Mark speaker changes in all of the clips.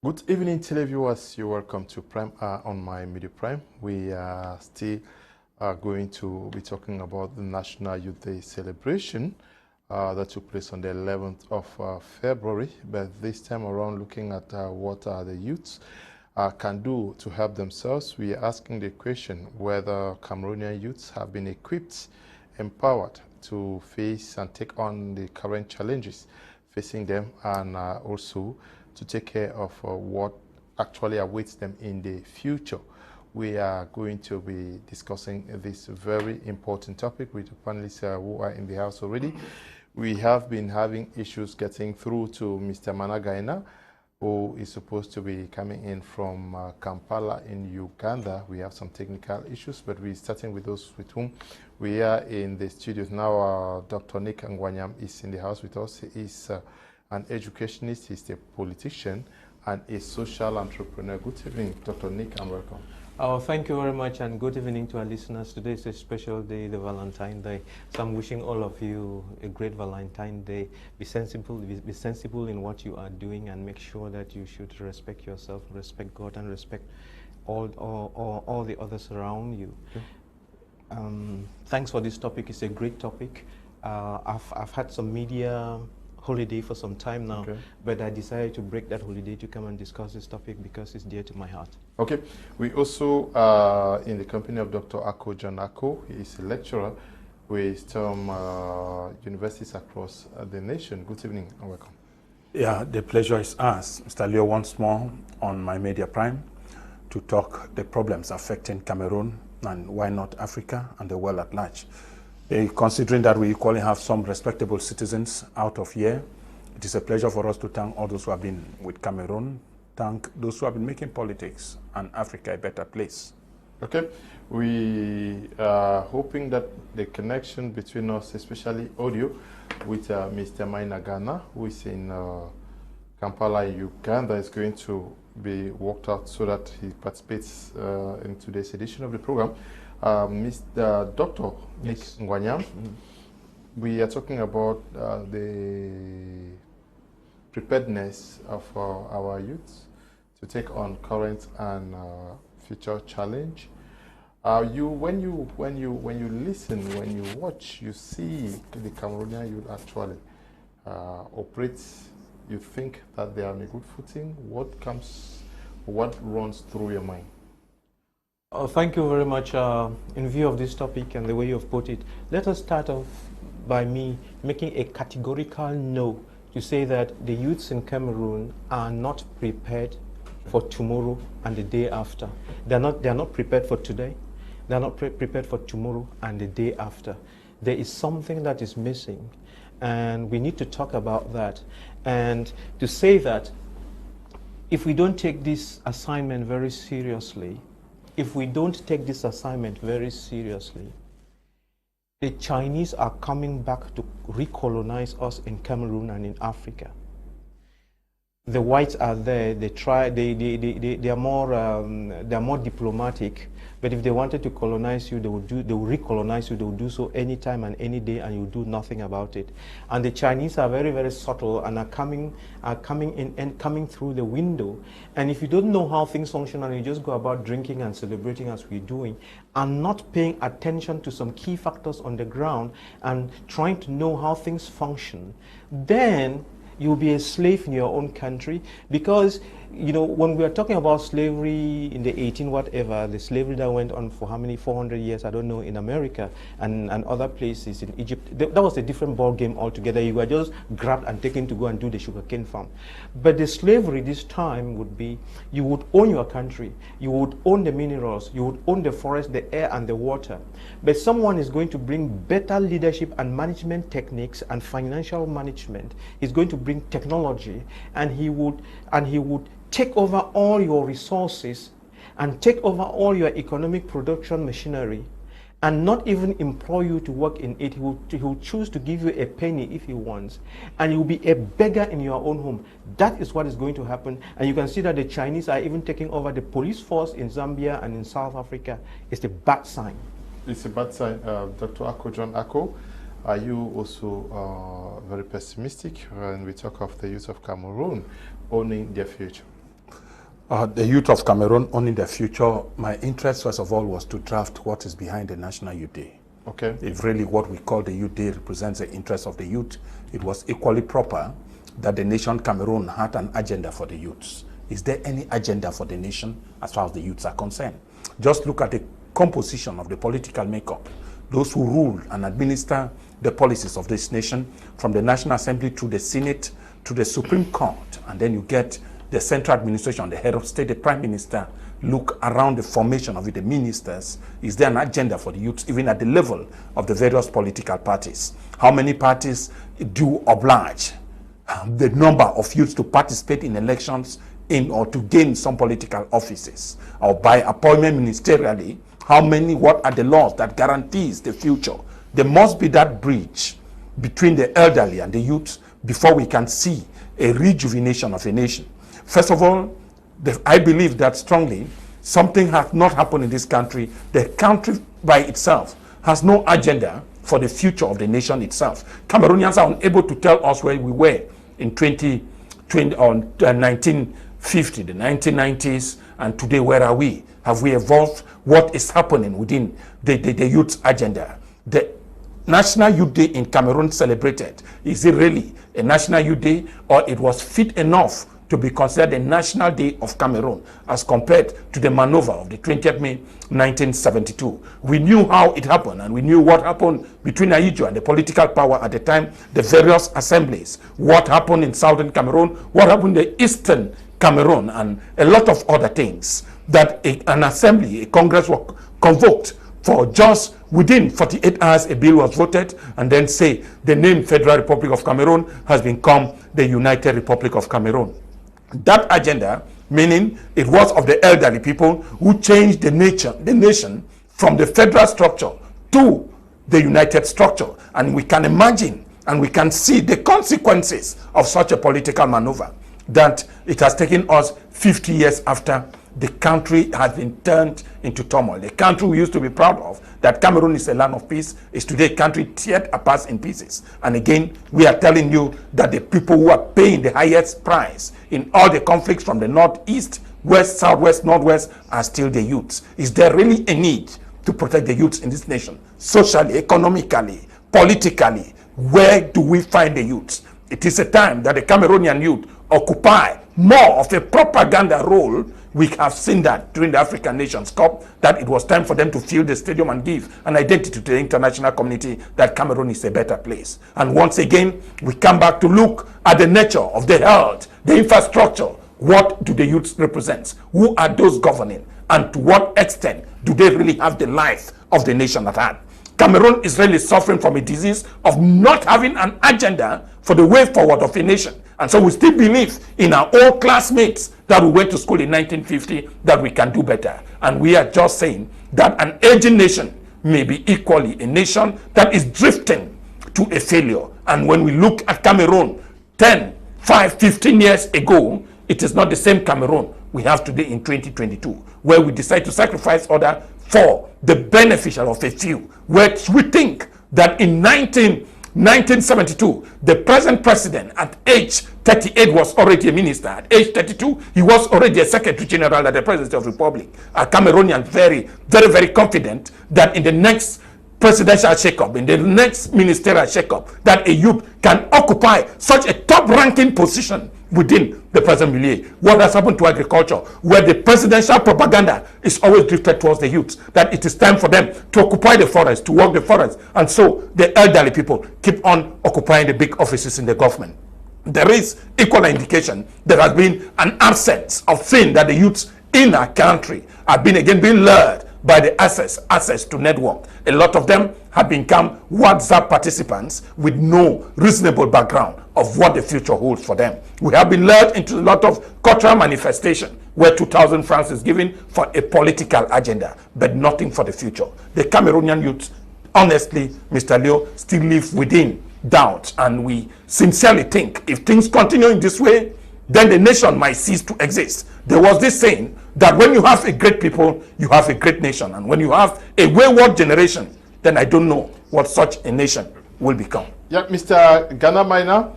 Speaker 1: Good evening, televiewers. You're welcome to Prime on my Media Prime. We are still going to be talking about the National Youth Day celebration that took place on the 11th of February. But this time around, looking at what the youths can do to help themselves, we are asking the question whether Cameroonian youths have been equipped, empowered to face and take on the current challenges facing them, and also to take care of what actually awaits them in the future. We are going to be discussing this very important topic with the panelists who are in the house already. We have been having issues getting through to Mr. Ngwaniam Gaina, who is supposed to be coming in from Kampala in Uganda. We have some technical issues, but we're starting with those with whom we are in the studios now. Dr. Ngwaniam is in the house with us. He is an educationist, he's a politician, and a social entrepreneur. Good evening, Dr. Nick, and welcome.
Speaker 2: Oh, thank you very much, and good evening to our listeners. Today is a special day, the Valentine Day. So I'm wishing all of you a great Valentine Day. Be sensible in what you are doing, and make sure that you should respect yourself, respect God, and respect all the others around you. Okay. Thanks for this topic. It's a great topic. I've had some media holiday for some time now, okay, but I decided to break that holiday to come and discuss this topic because it's dear to my heart.
Speaker 1: Okay. We also are in the company of Dr. John Ako. He is a lecturer with some universities across the nation. Good evening and welcome.
Speaker 3: Yeah, the pleasure is ours, Mr. Leo, once more on my Media Prime to talk the problems affecting Cameroon and why not Africa and the world at large. Considering that we equally have some respectable citizens out of here, it is a pleasure for us to thank all those who have been with Cameroon, thank those who have been making politics and Africa a better place.
Speaker 1: Okay, we are hoping that the connection between us, especially audio, with Mr. Maina Gana, who is in Kampala, Uganda, is going to be worked out so that he participates in today's edition of the program. Mr. Dr.
Speaker 2: Yes.
Speaker 1: Ngwaniam, we are talking about the preparedness of our youths to take on current and future challenge. When you listen, when you watch, you see the Cameroonian youth actually operate. You think that they are on a good footing. What runs through your mind?
Speaker 2: Thank you very much. In view of this topic and the way you've put it, let us start off by me making a categorical no to say that the youths in Cameroon are not prepared for tomorrow and the day after. They are not prepared for today. They are not prepared for tomorrow and the day after. There is something that is missing, and we need to talk about that. And to say that if we don't take this assignment very seriously, the Chinese are coming back to recolonize us in Cameroon and in Africa. The whites are there. They are more diplomatic. But if they wanted to colonize you, they will recolonize you. They will do so anytime and any day, and you will do nothing about it. And the Chinese are very, very subtle and are coming in and coming through the window. And if you don't know how things function and you just go about drinking and celebrating as we're doing, and not paying attention to some key factors on the ground and trying to know how things function, then you'll be a slave in your own country. Because, you know, when we are talking about slavery in the 18 whatever, the slavery that went on for how many, 400 years, I don't know, in America and other places in Egypt, that was a different ball game altogether. You were just grabbed and taken to go and do the sugarcane farm. But the slavery this time would be, you would own your country, you would own the minerals, you would own the forest, the air and the water. But someone is going to bring better leadership and management techniques and financial management. He's going to bring technology, and he would take over all your resources and take over all your economic production machinery, and not even employ you to work in it. He will choose to give you a penny if he wants, and you'll be a beggar in your own home. That is what is going to happen. And you can see that the Chinese are even taking over the police force in Zambia and in South Africa. It's a bad sign.
Speaker 1: It's a bad sign. Dr. John Ako, are you also very pessimistic when we talk of the youth of Cameroon owning their future?
Speaker 3: The youth of Cameroon owning their future, my interest, first of all, was to draft what is behind the National Youth Day.
Speaker 1: Okay.
Speaker 3: If really what we call the Youth Day represents the interest of the youth, it was equally proper that the nation Cameroon had an agenda for the youths. Is there any agenda for the nation as far as the youths are concerned? Just look at the composition of the political makeup. Those who rule and administer the policies of this nation, from the National Assembly to the Senate to the Supreme Court, and then you get the central administration, the head of state, the prime minister. Look around the formation of it, the ministers. Is there an agenda for the youth, even at the level of the various political parties? How many parties do oblige the number of youths to participate in elections in or to gain some political offices, or by appointment ministerially? How many, what are the laws that guarantees the future? There must be that bridge between the elderly and the youth before we can see a rejuvenation of a nation. First of all, I believe that strongly something has not happened in this country. The country by itself has no agenda for the future of the nation itself. Cameroonians are unable to tell us where we were in 1950, the 1990s, and today where are we? Have we evolved? What is happening within the youth agenda? The National Youth Day in Cameroon celebrated. Is it really a National Youth Day, or it was fit enough to be considered a National Day of Cameroon as compared to the maneuver of the 20th May 1972. We knew how it happened, and we knew what happened between Aidjo and the political power at the time, the various assemblies, what happened in southern Cameroon, what happened in the eastern Cameroon, and a lot of other things, that an assembly, a Congress was convoked for just within 48 hours a bill was voted, and then say the name Federal Republic of Cameroon has become the United Republic of Cameroon. That agenda, meaning it was of the elderly people who changed the nation from the federal structure to the united structure. And we can imagine and we can see the consequences of such a political maneuver, that it has taken us 50 years after the country has been turned into turmoil. The country we used to be proud of, that Cameroon is a land of peace, is today a country teared apart in pieces. And again, we are telling you that the people who are paying the highest price in all the conflicts from the northeast, west, southwest, northwest are still the youths. Is there really a need to protect the youths in this nation? Socially, economically, politically, where do we find the youths? It is a time that the Cameroonian youth occupy more of a propaganda role. We have seen that during the African Nations Cup, that it was time for them to fill the stadium and give an identity to the international community that Cameroon is a better place. And once again, we come back to look at the nature of the health, the infrastructure. What do the youths represent? Who are those governing? And to what extent do they really have the life of the nation at hand? Cameroon is really suffering from a disease of not having an agenda for the way forward of a nation. And so we still believe in our old classmates that we went to school in 1950 that we can do better. And we are just saying that an aging nation may be equally a nation that is drifting to a failure. And when we look at Cameroon 10, 5, 15 years ago, it is not the same Cameroon we have today in 2022, where we decide to sacrifice others for the beneficial of a few. Where we think that in 1972, the present president at age 38 was already a minister. At age 32, he was already a secretary general at the presidency of the republic. A Cameroonian very, very confident that in the next presidential shakeup, in the next ministerial shakeup, that a youth can occupy such a top-ranking position within the present milieu. What has happened to agriculture, where the presidential propaganda is always drifted towards the youth, that it is time for them to occupy the forest, to work the forest, and so the elderly people keep on occupying the big offices in the government. There is equal indication there has been an absence of seeing that the youths in our country have been again being lured by the access to network. A lot of them have become WhatsApp participants with no reasonable background of what the future holds for them. We have been lured into a lot of cultural manifestation where 2,000 francs is given for a political agenda, but nothing for the future. The Cameroonian youth, honestly, Mr. Leo, still live within doubt, and we sincerely think if things continue in this way, then the nation might cease to exist. There was this saying that when you have a great people, you have a great nation. And when you have a wayward generation, then I don't know what such a nation will become.
Speaker 1: Yeah, Mr. Gana Maina,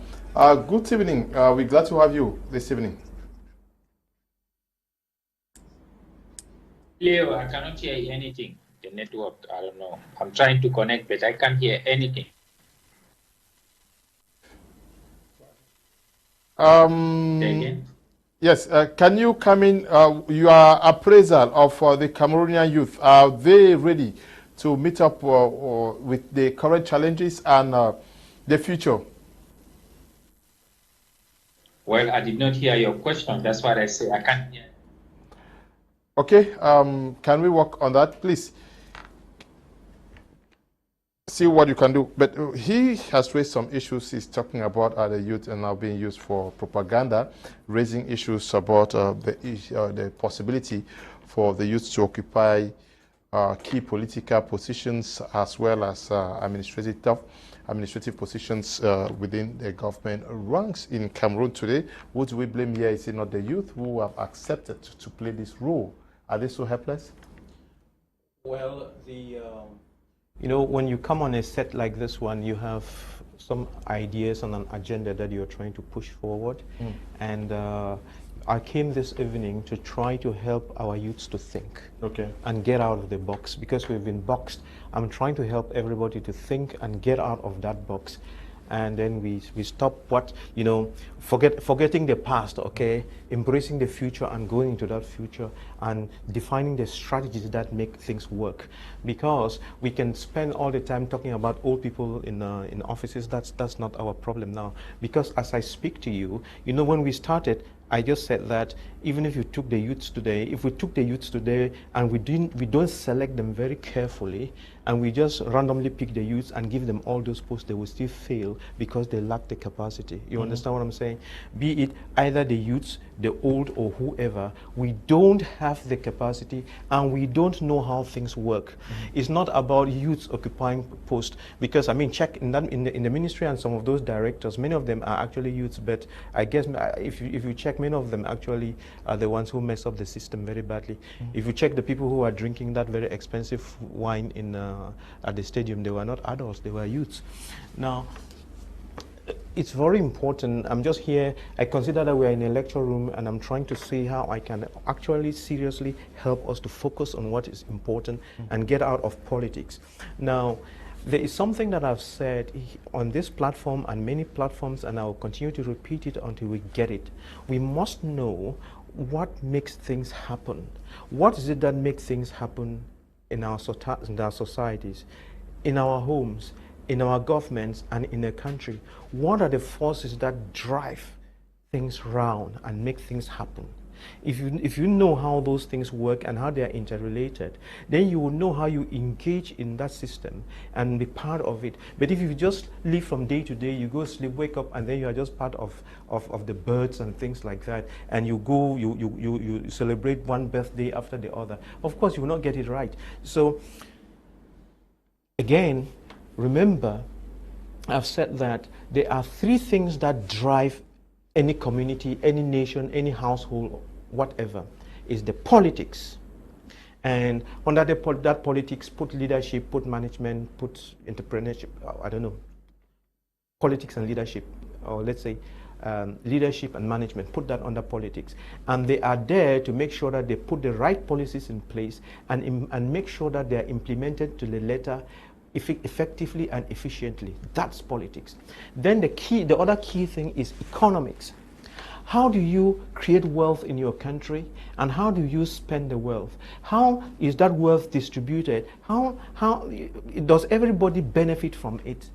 Speaker 1: good evening. We're glad to have you this evening.
Speaker 4: Leo, I cannot hear anything. The network, I don't know. I'm trying to connect, but I can't hear anything. Say again?
Speaker 1: Yes, can you come in, your appraisal of the Cameroonian youth, are they ready to meet up with the current challenges and the future?
Speaker 4: Well, I did not hear your question. That's what I say. I can't hear.
Speaker 1: Okay, can we work on that, please? See what you can do. But he has raised some issues. He's talking about the youth and now being used for propaganda, raising issues about the possibility for the youth to occupy key political positions as well as administrative positions within the government ranks in Cameroon today. Who do we blame here? Is it not the youth who have accepted to play this role? Are they so helpless?
Speaker 2: Well, you know, when you come on a set like this one, you have some ideas and an agenda that you're trying to push forward. And I came this evening to try to help our youths to think and get out of the box, because we've been boxed. I'm trying to help everybody to think and get out of that box. And then we stop forgetting the past, okay, embracing the future and going into that future and defining the strategies that make things work. Because we can spend all the time talking about old people in offices. That's not our problem now. Because as I speak to you, you know, when we started, I just said that even if you took the youths today, if we took the youths today and we don't select them very carefully, and we just randomly pick the youths and give them all those posts, they will still fail because they lack the capacity. You understand what I'm saying? Be it either the youths, the old, or whoever, we don't have the capacity and we don't know how things work. It's not about youths occupying posts, because I mean, check in the ministry and some of those directors, many of them are actually youths, but I guess if you check, many of them actually are the ones who mess up the system very badly. If you check the people who are drinking that very expensive wine at the stadium, they were not adults, they were youths. Now, it's very important. I'm just here, I consider that we're in a lecture room and I'm trying to see how I can actually seriously help us to focus on what is important and get out of politics. Now, there is something that I've said on this platform and many platforms, and I'll continue to repeat it until we get it. We must know what makes things happen. What is it that makes things happen in our societies, in our homes, in our governments, and in the country? What are the forces that drive things round and make things happen? If you know how those things work and how they are interrelated, then you will know how you engage in that system and be part of it. But if you just live from day to day, you go sleep, wake up, and then you are just part of the birds and things like that, and you go, you celebrate one birthday after the other, of course you will not get it right. So again, remember, I've said that there are three things that drive any community, any nation, any household, whatever. Is the politics. And under that politics, put leadership, put management, put entrepreneurship, I don't know, politics and leadership, or let's say leadership and management, put that under politics. And they are there to make sure that they put the right policies in place and make sure that they are implemented to the letter effectively and efficiently. That's politics. Then the other key thing is economics. How do you create wealth in your country, and how do you spend the wealth? How is that wealth distributed? How does everybody benefit from it?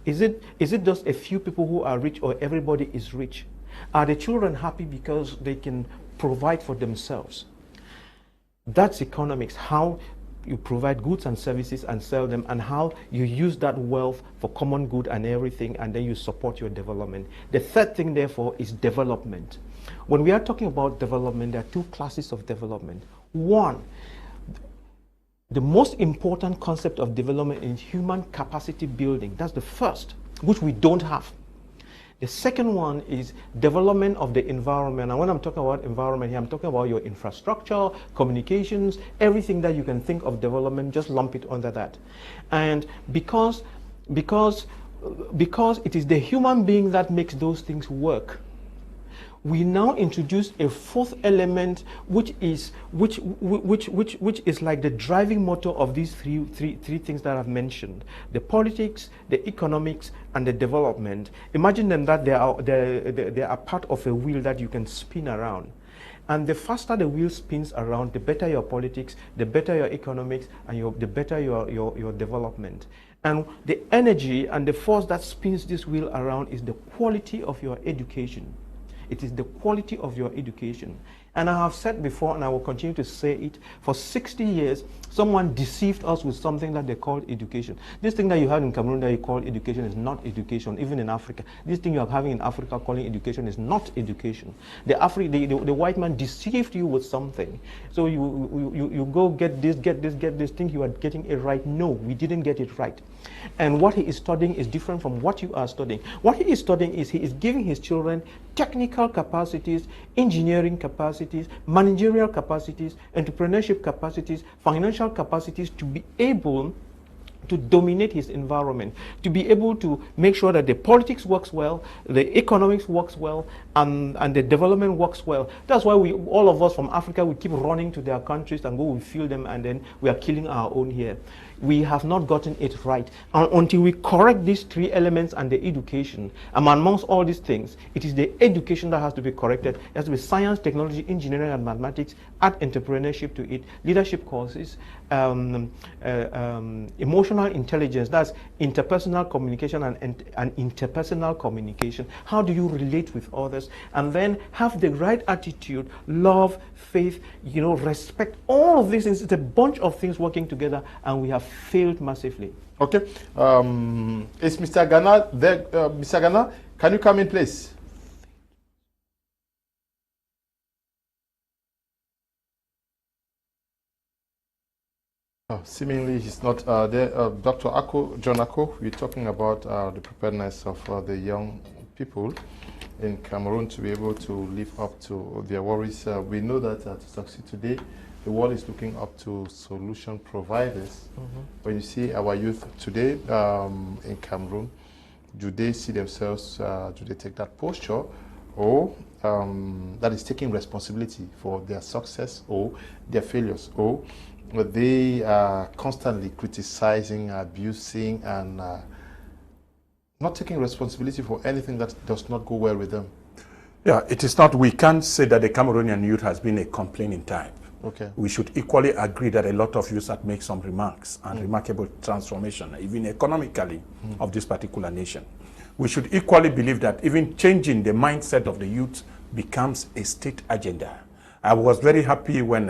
Speaker 2: Is it just a few people who are rich, or everybody is rich? Are the children happy because they can provide for themselves? That's economics. How you provide goods and services and sell them, and how you use that wealth for common good and everything, and then you support your development. The third thing, therefore, is development. When we are talking about development, there are two classes of development. One, the most important concept of development is human capacity building. That's the first, which we don't have. The second one is development of the environment. And when I'm talking about environment here, I'm talking about your infrastructure, communications, everything that you can think of development, just lump it under that. And because it is the human being that makes those things work, We now introduce a fourth element, which is like the driving motor of these three things that I've mentioned: the politics, the economics, and the development. Imagine them that they are part of a wheel that you can spin around. And the faster the wheel spins around, the better your politics, the better your economics, and the better your development. And the energy and the force that spins this wheel around is the quality of your education. It is the quality of your education. And I have said before, and I will continue to say it, for 60 years, someone deceived us with something that they called education. This thing that you have in Cameroon that you call education is not education, even in Africa. This thing you are having in Africa calling education is not education. The white man deceived you with something. So you go get this, think you are getting it right. No, we didn't get it right. And what he is studying is different from what you are studying. What he is studying is he is giving his children technical capacities, engineering capacities, managerial capacities, entrepreneurship capacities, financial capacities to be able to dominate his environment, to be able to make sure that the politics works well, the economics works well, and the development works well. That's why all of us from Africa, we keep running to their countries and go, we feel them, and then we are killing our own here. We have not gotten it right. And until we correct these three elements and the education, and amongst all these things, it is the education that has to be corrected. It has to be science, technology, engineering, and mathematics, add entrepreneurship to it, leadership courses, emotional intelligence, that's interpersonal communication and interpersonal communication. How do you relate with others? And then have the right attitude, love, faith, respect. All of these things, it's a bunch of things working together, and we have failed massively.
Speaker 1: Okay. Is Mr. Gana there? Mr. Gana, can you come in, please? Oh, seemingly he's not there. Dr. John Ako, we're talking about the preparedness of the young people in Cameroon to be able to live up to their worries. We know that to succeed today, the world is looking up to solution providers. When you see our youth today in Cameroon, do they see themselves, do they take that posture, or that is taking responsibility for their success or their failures, or they are constantly criticizing, abusing, and not taking responsibility for anything that does not go well with them?
Speaker 3: Yeah, it is not, we can't say that the Cameroonian youth has been a complaining type.
Speaker 1: Okay.
Speaker 3: We should equally agree that a lot of youth have made some remarks and remarkable transformation, even economically, of this particular nation. We should equally believe that even changing the mindset of the youth becomes a state agenda. I was very happy when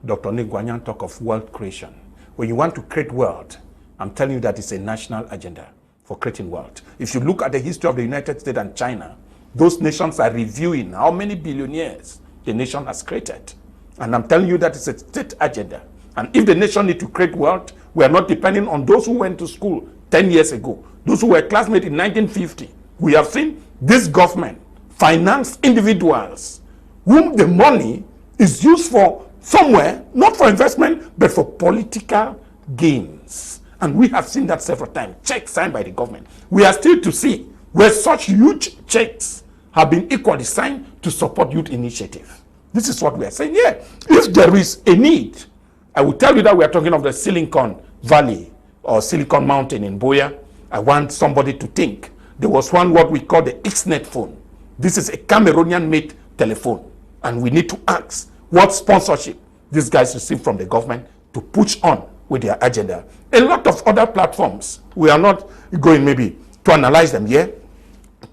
Speaker 3: Dr. Ngwaniam talked of wealth creation. When you want to create wealth, I'm telling you that it's a national agenda for creating wealth. If you look at the history of the United States and China, those nations are reviewing how many billionaires the nation has created. And I'm telling you that it's a state agenda. And if the nation need to create wealth, we are not depending on those who went to school 10 years ago, those who were classmates in 1950. We have seen this government finance individuals whom the money is used for somewhere, not for investment, but for political gains. And we have seen that several times, checks signed by the government. We are still to see where such huge checks have been equally signed to support youth initiative. This is what we are saying here. If there is a need, I will tell you that we are talking of the Silicon Valley or Silicon Mountain in Boya. I want somebody to think. There was one what we call the XNet phone. This is a Cameroonian-made telephone. And we need to ask what sponsorship these guys receive from the government to push on with their agenda. A lot of other platforms, we are not going maybe to analyze them here.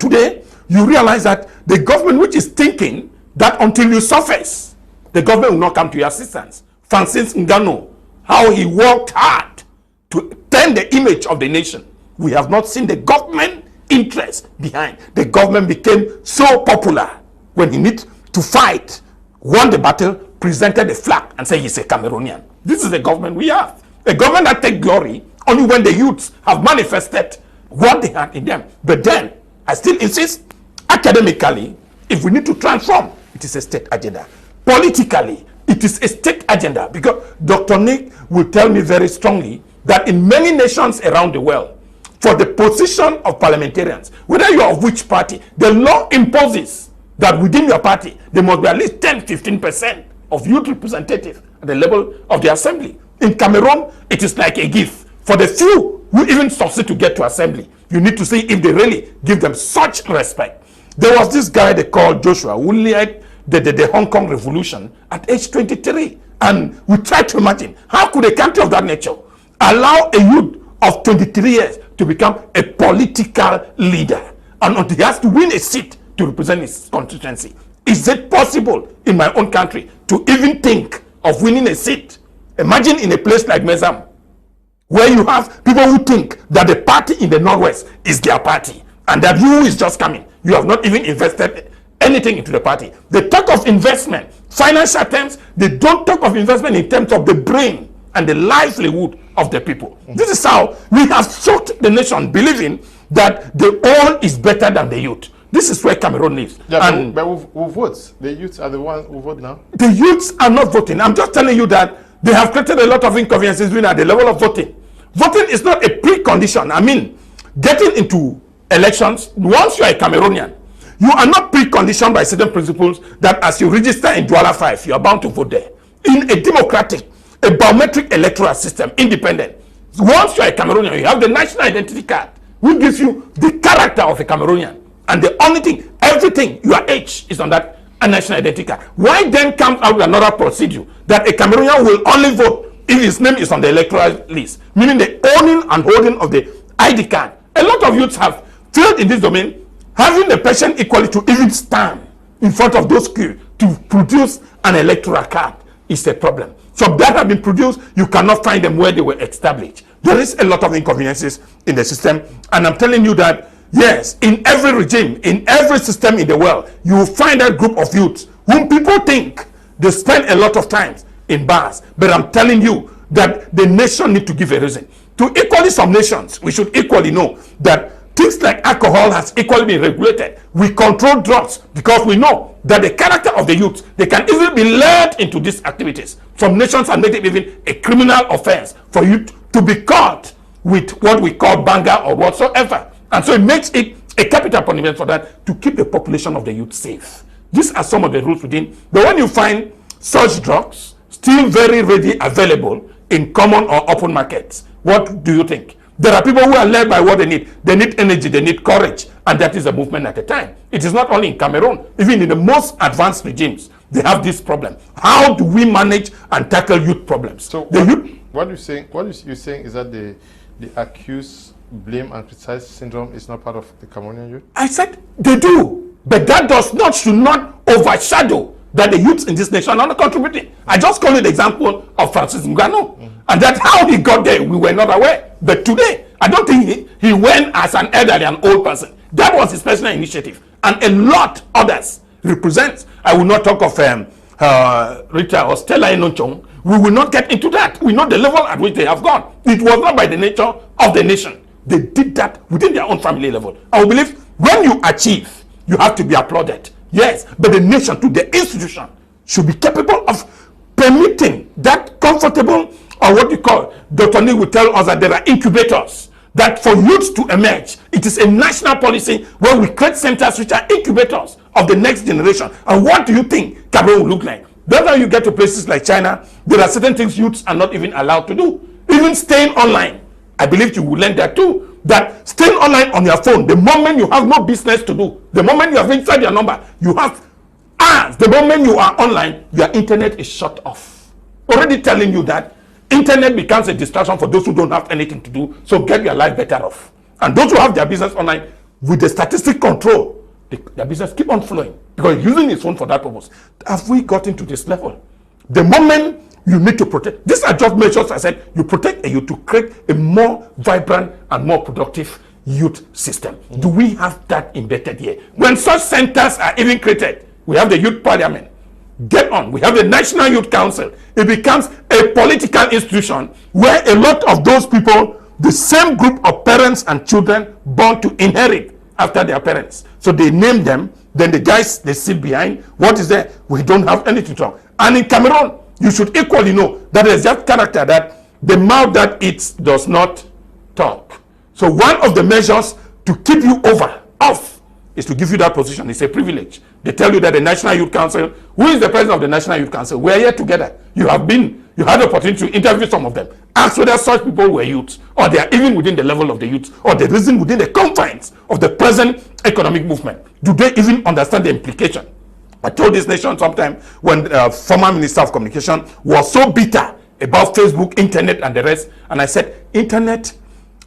Speaker 3: Today, you realize that the government which is thinking that until you surface, the government will not come to your assistance. Francis Ngannou, how he worked hard to turn the image of the nation. We have not seen the government interest behind. The government became so popular when he needed to fight, won the battle, presented the flag and said he's a Cameroonian. This is the government we have. A government that takes glory only when the youths have manifested what they had in them. But then, I still insist, academically, if we need to transform, it is a state agenda. Politically, it is a state agenda, because Dr. Nick will tell me very strongly that in many nations around the world, for the position of parliamentarians, whether you are of which party, the law imposes that within your party, there must be at least 10-15% of youth representatives at the level of the assembly. In Cameroon, it is like a gift. For the few who even succeed to get to assembly, you need to see if they really give them such respect. There was this guy they called Joshua who led the Hong Kong Revolution at age 23. And we try to imagine, how could a country of that nature allow a youth of 23 years to become a political leader? And until he has to win a seat to represent his constituency. Is it possible in my own country to even think of winning a seat? Imagine in a place like Mezam, where you have people who think that the party in the Northwest is their party, and that you is just coming. You have not even invested anything into the party. They talk of investment, financial terms. They don't talk of investment in terms of the brain and the livelihood of the people. This is how we have shocked the nation, believing that the old is better than the youth. This is where Cameroon lives.
Speaker 1: Yeah,
Speaker 3: and
Speaker 1: but who votes? The youths are the ones who vote now.
Speaker 3: The youths are not voting. I'm just telling you that they have created a lot of inconveniences even at the level of voting. Voting is not a precondition. I mean, getting into elections, once you are a Cameroonian, you are not preconditioned by certain principles that as you register in Douala 5, you are bound to vote there. In a democratic, a biometric electoral system, independent, once you are a Cameroonian, you have the national identity card, which gives you the character of a Cameroonian. And the only thing, everything, your age is on that national identity card. Why then comes out with another procedure that a Cameroonian will only vote if his name is on the electoral list, meaning the owning and holding of the ID card? A lot of youths have failed in this domain, having the passion equally to even stand in front of those queues to produce an electoral card is a problem. So that have been produced, you cannot find them where they were established. There is a lot of inconveniences in the system, and I'm telling you that yes, in every regime, in every system in the world, you will find that group of youths whom people think they spend a lot of time in bars. But I'm telling you that the nation need to give a reason. To equally some nations, we should equally know that things like alcohol has equally been regulated. We control drugs because we know that the character of the youth, they can easily be led into these activities. Some nations have made it even a criminal offense for you to be caught with what we call banger or whatsoever. And so it makes it a capital punishment for that, to keep the population of the youth safe. These are some of the rules within. But when you find such drugs still very ready available in common or open markets, what do you think? There are people who are led by what they need. They need energy, they need courage, and that is a movement at a time. It is not only in Cameroon, even in the most advanced regimes, they have this problem. How do we manage and tackle youth problems?
Speaker 1: So what you're saying is that the accused, blame and criticize syndrome is not part of the Cameroonian youth?
Speaker 3: I said they do, but that should not overshadow that the youths in this nation are not contributing. I just call it the example of Francis Ngannou, and that's how he got there. We were not aware, but today I don't think he went as an elderly, an old person. That was his personal initiative, and a lot others represent. I will not talk of Rita or Stella Enonchong. We will not get into that. We know the level at which they have gone. It was not by the nature of the nation. They did that within their own family level. I believe when you achieve, you have to be applauded. Yes, but the nation, to the institution, should be capable of permitting that comfortable, or what you call, Dr. Neil will tell us that there are incubators, that for youth to emerge, it is a national policy where we create centers which are incubators of the next generation. And what do you think Cameroon will look like? That's how you get to places like China. There are certain things youths are not even allowed to do. Even staying online. I believe you will learn that too. That staying online on your phone, the moment you have no business to do, the moment you have inside your number, you have ads. The moment you are online, your internet is shut off. Already telling you that internet becomes a distraction for those who don't have anything to do. So get your life better off. And those who have their business online, with the statistic control, their business keep on flowing because using his phone for that purpose. Have we gotten to this level? The moment you need to protect. These are just measures I said. You protect a youth to create a more vibrant and more productive youth system. Do we have that embedded here? When such centers are even created, we have the youth parliament. Get on. We have the National Youth Council. It becomes a political institution where a lot of those people, the same group of parents and children born to inherit after their parents. So they name them, then the guys, they sit behind. What is there? We don't have anything to talk. And in Cameroon, you should equally know that there's that character that the mouth that eats does not talk. So one of the measures to keep you off is to give you that position. It's a privilege. They tell you that the National Youth Council, who is the president of the National Youth Council? We are here together. You had the opportunity to interview some of them. Ask whether such people were youths, or they are even within the level of the youth, or the reason within the confines of the present economic movement. Do they even understand the implication? I told this nation sometime when former Minister of Communication was so bitter about Facebook, internet, and the rest, and I said, internet,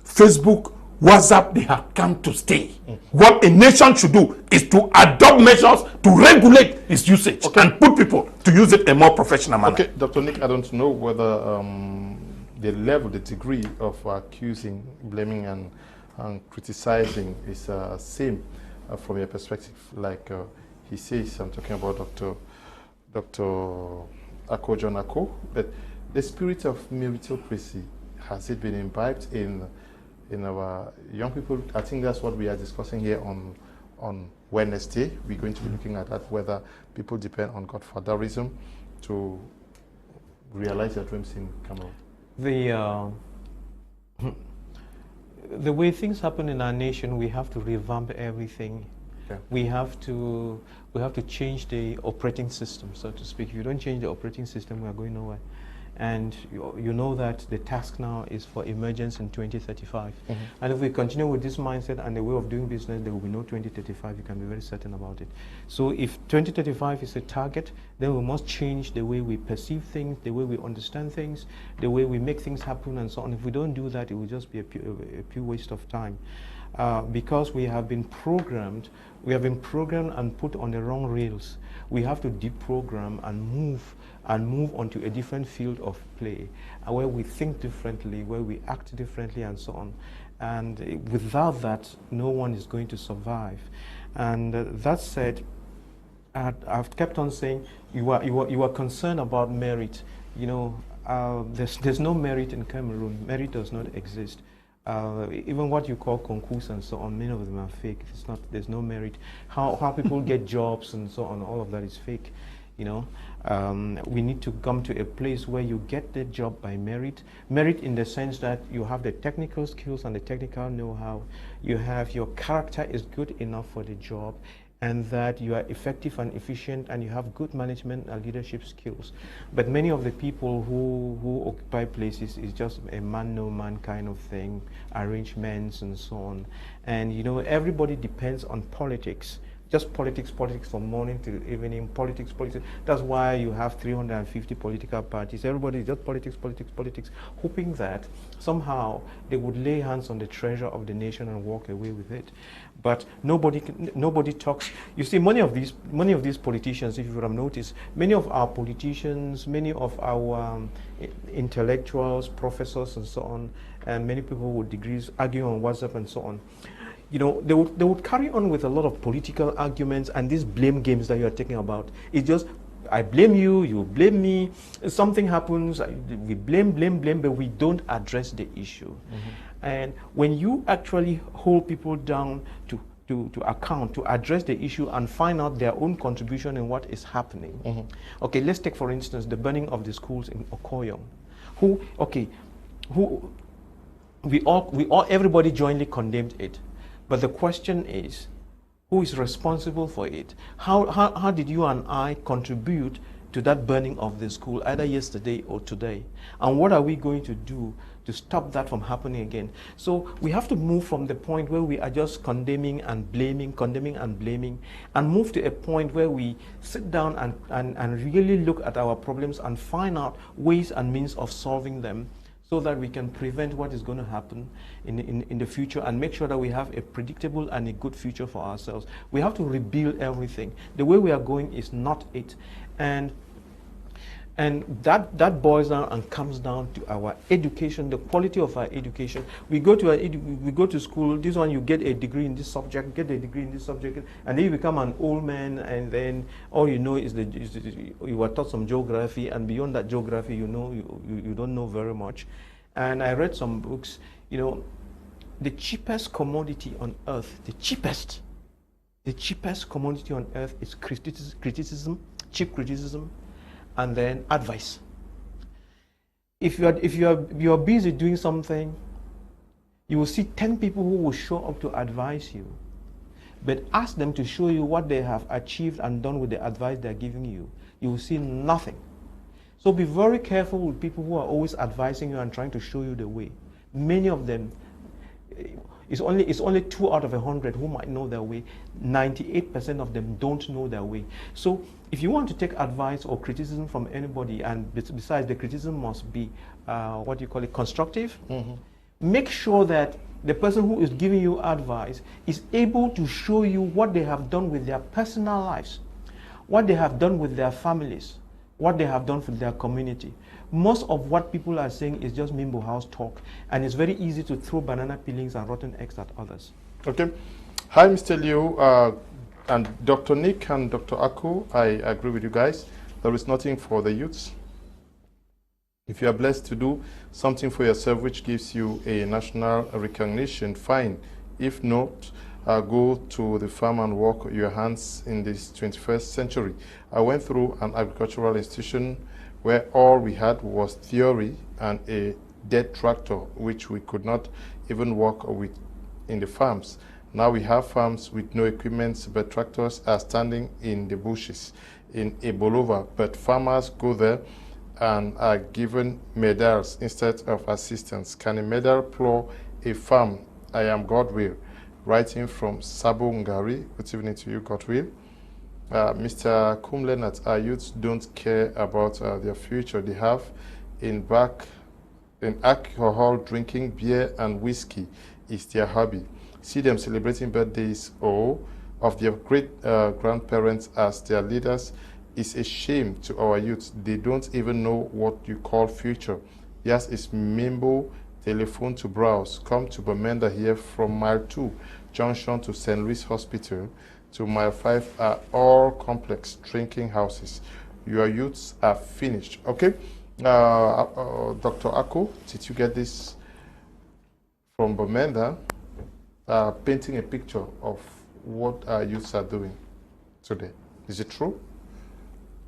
Speaker 3: Facebook, WhatsApp, they have come to stay. What a nation should do is to adopt measures to regulate its usage and put people to use it in a more professional manner.
Speaker 1: Okay, Dr. Nick, I don't know whether the level, the degree of accusing, blaming, and criticizing is same from your perspective. Like he says, I'm talking about Dr. Ako John Ako, but the spirit of meritocracy, has it been imbibed in our young people? I think that's what we are discussing here on Wednesday. We're going to be looking at that, whether people depend on godfatherism to realize their dreams in Cameroon.
Speaker 2: The way things happen in our nation, we have to revamp everything. Okay. We have to change the operating system, so to speak. If you don't change the operating system, we are going nowhere. And you know that the task now is for emergence in 2035. And if we continue with this mindset and the way of doing business, there will be no 2035. You can be very certain about it. So if 2035 is a target, then we must change the way we perceive things, the way we understand things, the way we make things happen, and so on. If we don't do that, it will just be a pure waste of time. Because we have been programmed and put on the wrong rails. We have to deprogram and move onto a different field of play, where we think differently, where we act differently, and so on. And without that, no one is going to survive. And that said, I've kept on saying, you are concerned about merit. You know, there's no merit in Cameroon. Merit does not exist. Even what you call concours and so on, many of them are fake. There's no merit. How people get jobs and so on, all of that is fake. You know, we need to come to a place where you get the job by merit. Merit in the sense that you have the technical skills and the technical know-how. Your character is good enough for the job, and that you are effective and efficient, and you have good management and leadership skills. But many of the people who occupy places is just a man no man kind of thing, arrangements and so on. And you know, everybody depends on politics. Just politics from morning to evening, politics. That's why you have 350 political parties. Everybody is just politics, hoping that somehow they would lay hands on the treasure of the nation and walk away with it. But nobody talks. You see, many of these politicians, if you have noticed, many of our politicians, many of our intellectuals, professors and so on, and many people with degrees argue on WhatsApp and so on. You know, they would carry on with a lot of political arguments and these blame games that you are talking about. It's just, I blame you, you blame me, something happens, we blame, but we don't address the issue. And when you actually hold people down to account, to address the issue and find out their own contribution in what is happening. Okay, let's take for instance the burning of the schools in Okoyom. Everybody jointly condemned it. But the question is, who is responsible for it? How did you and I contribute to that burning of the school, either yesterday or today? And what are we going to do to stop that from happening again? So we have to move from the point where we are just condemning and blaming, and move to a point where we sit down and really look at our problems and find out ways and means of solving them, so that we can prevent what is going to happen in the future and make sure that we have a predictable and a good future for ourselves. We have to rebuild everything. The way we are going is not it. And that boils down and comes down to our education, the quality of our education. We go to school, this one you get a degree in this subject, and then you become an old man, and then all you know is you were taught some geography, and beyond that geography, you don't know very much. And I read some books, you know, the cheapest commodity on earth, the cheapest commodity on earth is criticism, cheap criticism, and then advice. If you are busy doing something, you will see 10 people who will show up to advise you. but ask them to show you what they have achieved and done with the advice they're giving you. You will see nothing. So be very careful with people who are always advising you and trying to show you the way. Many of them, it's only 2 out of 100 who might know their way. 98% of them don't know their way. So if you want to take advice or criticism from anybody, and besides the criticism must be, what do you call it, constructive, make sure that the person who is giving you advice is able to show you what they have done with their personal lives, what they have done with their families, what they have done for their community. Most of what people are saying is just Mimbo House talk, and it's very easy to throw banana peelings and rotten eggs at others.
Speaker 1: Okay. Hi, Mr. Liu, and Dr. Nick and Dr. Aku. I agree with you guys. There is nothing for the youths. If you are blessed to do something for yourself which gives you a national recognition, fine. If not, go to the farm and work your hands in this 21st century. I went through an agricultural institution where all we had was theory and a dead tractor, which we could not even work with in the farms. Now we have farms with no equipment, but tractors are standing in the bushes in Ebolova, but farmers go there and are given medals instead of assistance. Can a medal plow a farm? I am Godwill, writing from Sabo Ngari. Good evening to you, Godwill. Mr. Kum Loenard, our youths don't care about their future. They have in alcohol, drinking beer and whiskey is their hobby. See them celebrating birthdays or of their great grandparents as their leaders is a shame to our youths. They don't even know what you call future. Yes, it's Mimbo, telephone to browse. Come to Bamenda here from mile 2, junction to St. Louis Hospital to mile 5 are all complex drinking houses. Your youths are finished. Okay, Dr. Ako, did you get this from Bamenda? Painting a picture of what our youths are doing today. Is it true?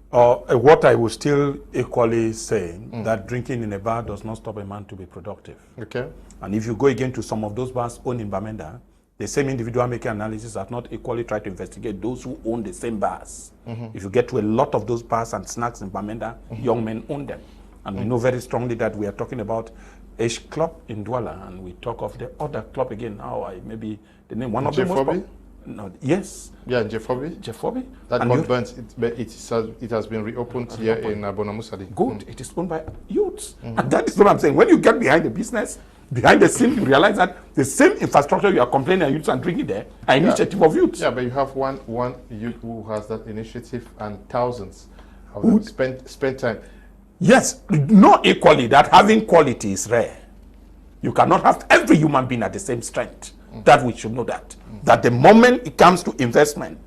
Speaker 3: What I would still equally say, that drinking in a bar does not stop a man to be productive.
Speaker 1: Okay.
Speaker 3: And if you go again to some of those bars owned in Bamenda, the same individual making analysis have not equally tried to investigate those who own the same bars. If you get to a lot of those bars and snacks in Bamenda, young men own them. And we know very strongly that we are talking about H Club in Douala, and we talk of the other club again. Maybe the name, one of the most... No, yes.
Speaker 1: Yeah, Jeffobi.
Speaker 3: Jeffobi.
Speaker 1: That got burnt. It has been reopened here in Bonamusadi.
Speaker 3: Good. It is owned by youths. And that is what I'm saying. When you get behind the business, behind the scene, you realize that the same infrastructure you are complaining youths and drinking there are initiative of youths.
Speaker 1: Yeah, but you have one youth who has that initiative and thousands of them spend time.
Speaker 3: Yes, not equally that having quality is rare. You cannot have every human being at the same strength. That we should know that. That the moment it comes to investment,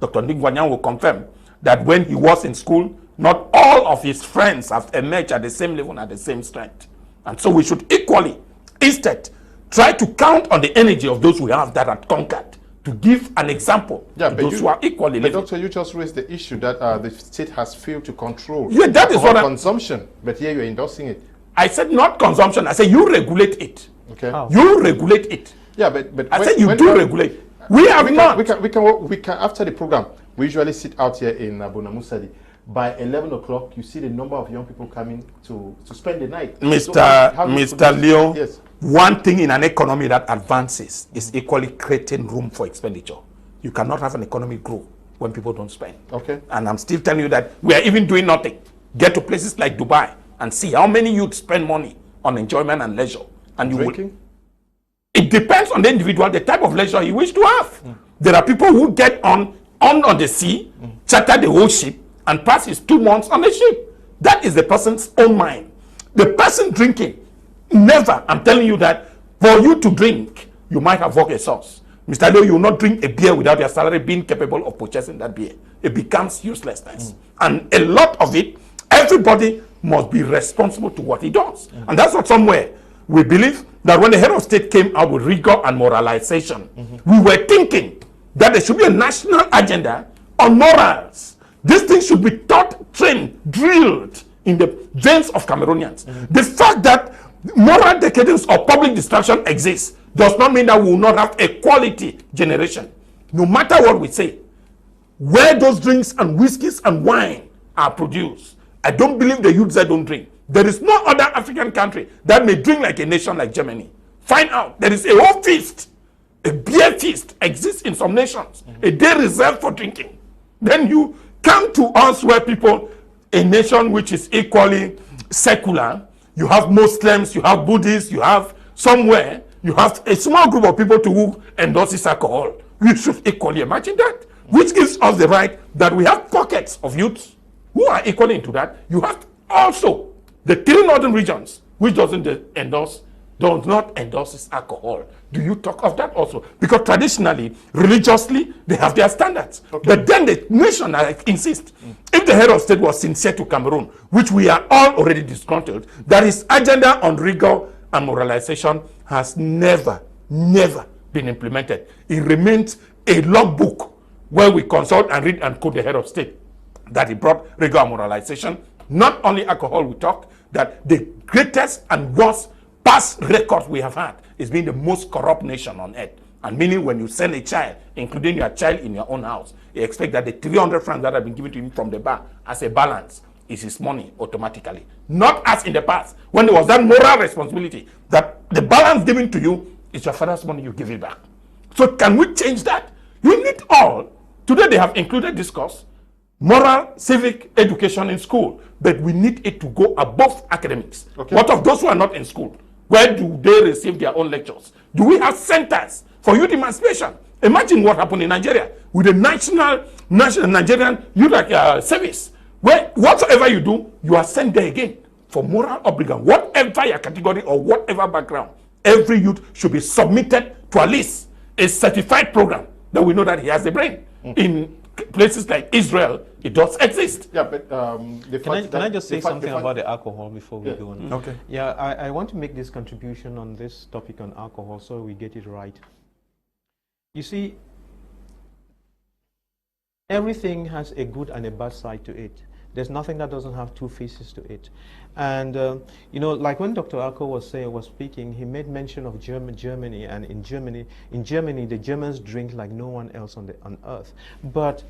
Speaker 3: Dr. Ngwaniam will confirm that when he was in school, not all of his friends have emerged at the same level, at the same strength. And so we should equally, instead, try to count on the energy of those who have that are conquered to give an example to those who are equally living.
Speaker 1: Doctor, you just raised the issue that the state has failed to control
Speaker 3: that is what
Speaker 1: consumption, but here you're endorsing it.
Speaker 3: I said not consumption. I said you regulate it.
Speaker 1: Okay.
Speaker 2: Oh.
Speaker 3: You regulate it.
Speaker 1: Yeah, but
Speaker 3: I said you do regulate. We can, after the program, we usually sit out here in Bonamusadi. By 11 o'clock, you see the number of young people coming to spend the night. Mr. Leo, yes. One thing in an economy that advances is equally creating room for expenditure. You cannot have an economy grow when people don't spend.
Speaker 1: Okay.
Speaker 3: And I'm still telling you that we are even doing nothing. Get to places like Dubai and see how many youth spend money on enjoyment and leisure. And you
Speaker 1: drinking?
Speaker 3: will. It depends on the individual, the type of leisure he wish to have. There are people who get on the sea, charter the whole ship, and pass his 2 months on the ship. That is the person's own mind. The person drinking, never, I'm telling you that, for you to drink, you might have worked a source. Mr. Leo, you will not drink a beer without your salary being capable of purchasing that beer. It becomes uselessness. And a lot of it, everybody must be responsible to what he does. And that's what somewhere we believe that when the head of state came out with rigor and moralization, we were thinking that there should be a national agenda on morals. This thing should be taught, trained, drilled in the veins of Cameroonians. The fact that moral decadence or public distraction exists does not mean that we will not have a quality generation. no matter what we say, where those drinks and whiskeys and wine are produced, I don't believe the youths that don't drink. There is no other African country that may drink like a nation like Germany. Find out. There is a whole feast, a beer feast exists in some nations, a day reserved for drinking. Then you come to us where people, a nation which is equally secular, you have Muslims, you have Buddhists, you have somewhere, you have a small group of people to who endorses alcohol. We should equally imagine that, which gives us the right that we have pockets of youths who are equally into that. You have also the 3 northern regions, which does not endorse alcohol. Do you talk of that also? Because traditionally, religiously, they have their standards. Okay. But then the nation, I insist, if the head of state was sincere to Cameroon, which we are all already disgruntled, that his agenda on rigor and moralization has never been implemented. It remains a logbook where we consult and read and quote the head of state that he brought rigor and moralization. Not only alcohol we talk, that the greatest and worst past record we have had is being the most corrupt nation on earth. And meaning when you send a child, including your child in your own house, you expect that the 300 francs that have been given to him from the bar as a balance is his money automatically. Not as in the past, when there was that moral responsibility that the balance given to you is your father's money, you give it back. So can we change that? You need all. Today they have included discourse, moral, civic education in school, but we need it to go above academics. Okay. What of those who are not in school? Where do they receive their own lectures? Do we have centers for youth emancipation? Imagine what happened in Nigeria with the national Nigerian youth service, where whatsoever you do, you are sent there again for moral obligation. Whatever your category or whatever background, every youth should be submitted to at least a certified program that we know that he has a brain. In places like Israel, it does exist.
Speaker 2: Yeah, but can I just say something about the alcohol before we go on?
Speaker 3: Okay.
Speaker 2: Yeah, I want to make this contribution on this topic on alcohol so we get it right. You see, everything has a good and a bad side to it. There's nothing that doesn't have 2 faces to it. And, you know, like when Dr. Alko was speaking, he made mention of Germany, and in Germany, the Germans drink like no one else on earth. But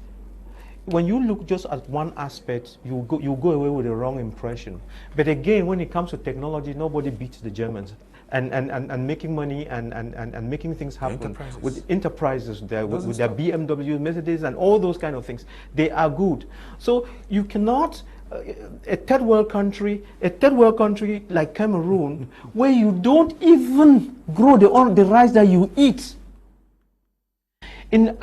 Speaker 2: when you look just at one aspect, you go away with the wrong impression. But again, when it comes to technology, nobody beats the Germans. And making money and making things happen with enterprises there, with their BMW, Mercedes, and all those kind of things. They are good. So you cannot, a third world country like Cameroon, where you don't even grow the rice that you eat. In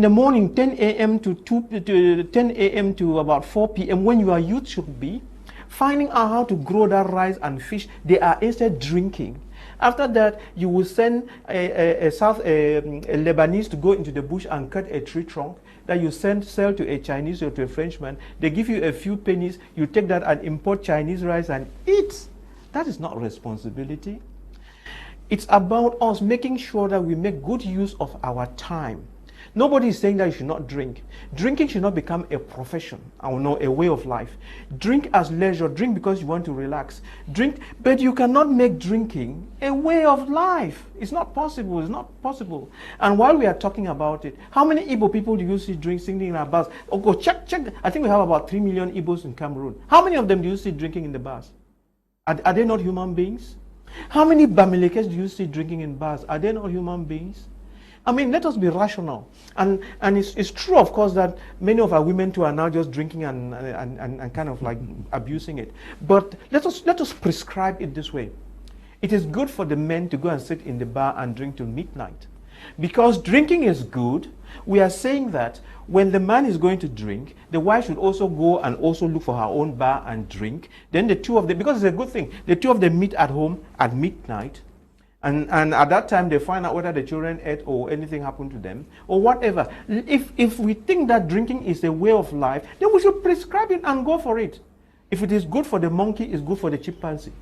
Speaker 2: the morning, 10 a.m. to 10 a.m. to about 4 p.m., when your youth should be finding out how to grow that rice and fish, they are instead drinking. After that, you will send a Lebanese to go into the bush and cut a tree trunk that you sell to a Chinese or to a Frenchman. They give you a few pennies. You take that and import Chinese rice and eat. That is not responsibility. It's about us making sure that we make good use of our time. Nobody is saying that you should not drink. Drinking should not become a profession or no, a way of life. Drink as leisure. Drink because you want to relax. Drink, but you cannot make drinking a way of life. It's not possible. It's not possible. And while we are talking about it, how many Igbo people do you see singing in our bars? Oh, go check. I think we have about 3 million Igbos in Cameroon. How many of them do you see drinking in the bars? Are they not human beings? How many Bamilekes do you see drinking in bars? Are they not human beings? I mean, let us be rational. And it's true, of course, that many of our women too are now just drinking and kind of like abusing it. But let us prescribe it this way. It is good for the men to go and sit in the bar and drink till midnight. Because drinking is good, we are saying that when the man is going to drink, the wife should also go and also look for her own bar and drink. Then the two of them, because it's a good thing, the two of them meet at home at midnight. And at that time, they find out whether the children ate or anything happened to them or whatever. If we think that drinking is a way of life, then we should prescribe it and go for it. If it is good for the monkey, it's good for the chimpanzee.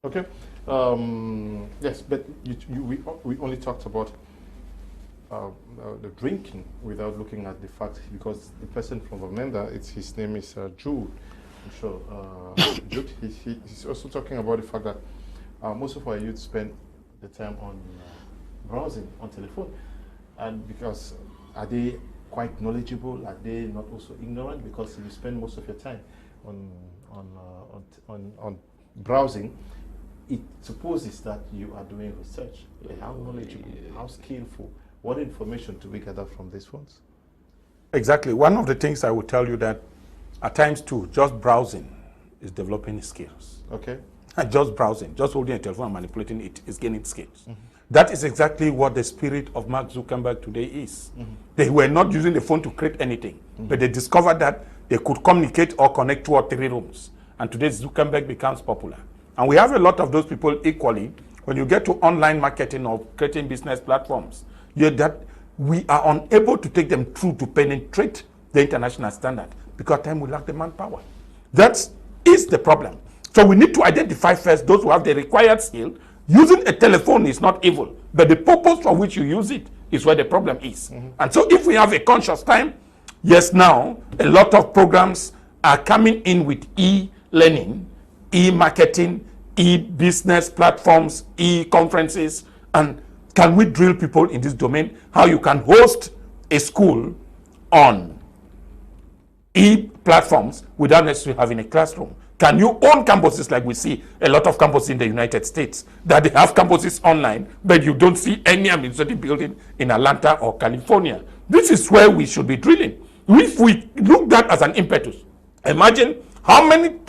Speaker 1: Okay. Yes, but we only talked about the drinking without looking at the fact, because the person from Vamenda, his name is Jude. I'm sure Jude, he's also talking about the fact that most of our youth spend the time on browsing on telephone. And because are they quite knowledgeable? Are they not also ignorant? Because you spend most of your time on browsing. It supposes that you are doing research. How knowledgeable, how skillful, what information do we gather from these phones?
Speaker 3: Exactly. One of the things I would tell you that at times too, just browsing is developing skills.
Speaker 1: Okay.
Speaker 3: And just browsing, just holding a telephone and manipulating it is gaining skills. That is exactly what the spirit of Mark Zuckerberg today is. They were not using the phone to create anything, but they discovered that they could communicate or connect 2 or 3 rooms. And today Zuckerberg becomes popular. And we have a lot of those people equally. When you get to online marketing or creating business platforms, that we are unable to take them through to penetrate the international standard because time we lack the manpower. That is the problem. So we need to identify first those who have the required skill. Using a telephone is not evil, but the purpose for which you use it is where the problem is. And so if we have a conscious time, yes, now a lot of programs are coming in with e-learning, e-marketing, e-business platforms, e-conferences, and can we drill people in this domain? How you can host a school on e-platforms without necessarily having a classroom? Can you own campuses like we see a lot of campuses in the United States, that they have campuses online, but you don't see any administrative building in Atlanta or California? This is where we should be drilling. If we look at that as an impetus, imagine how many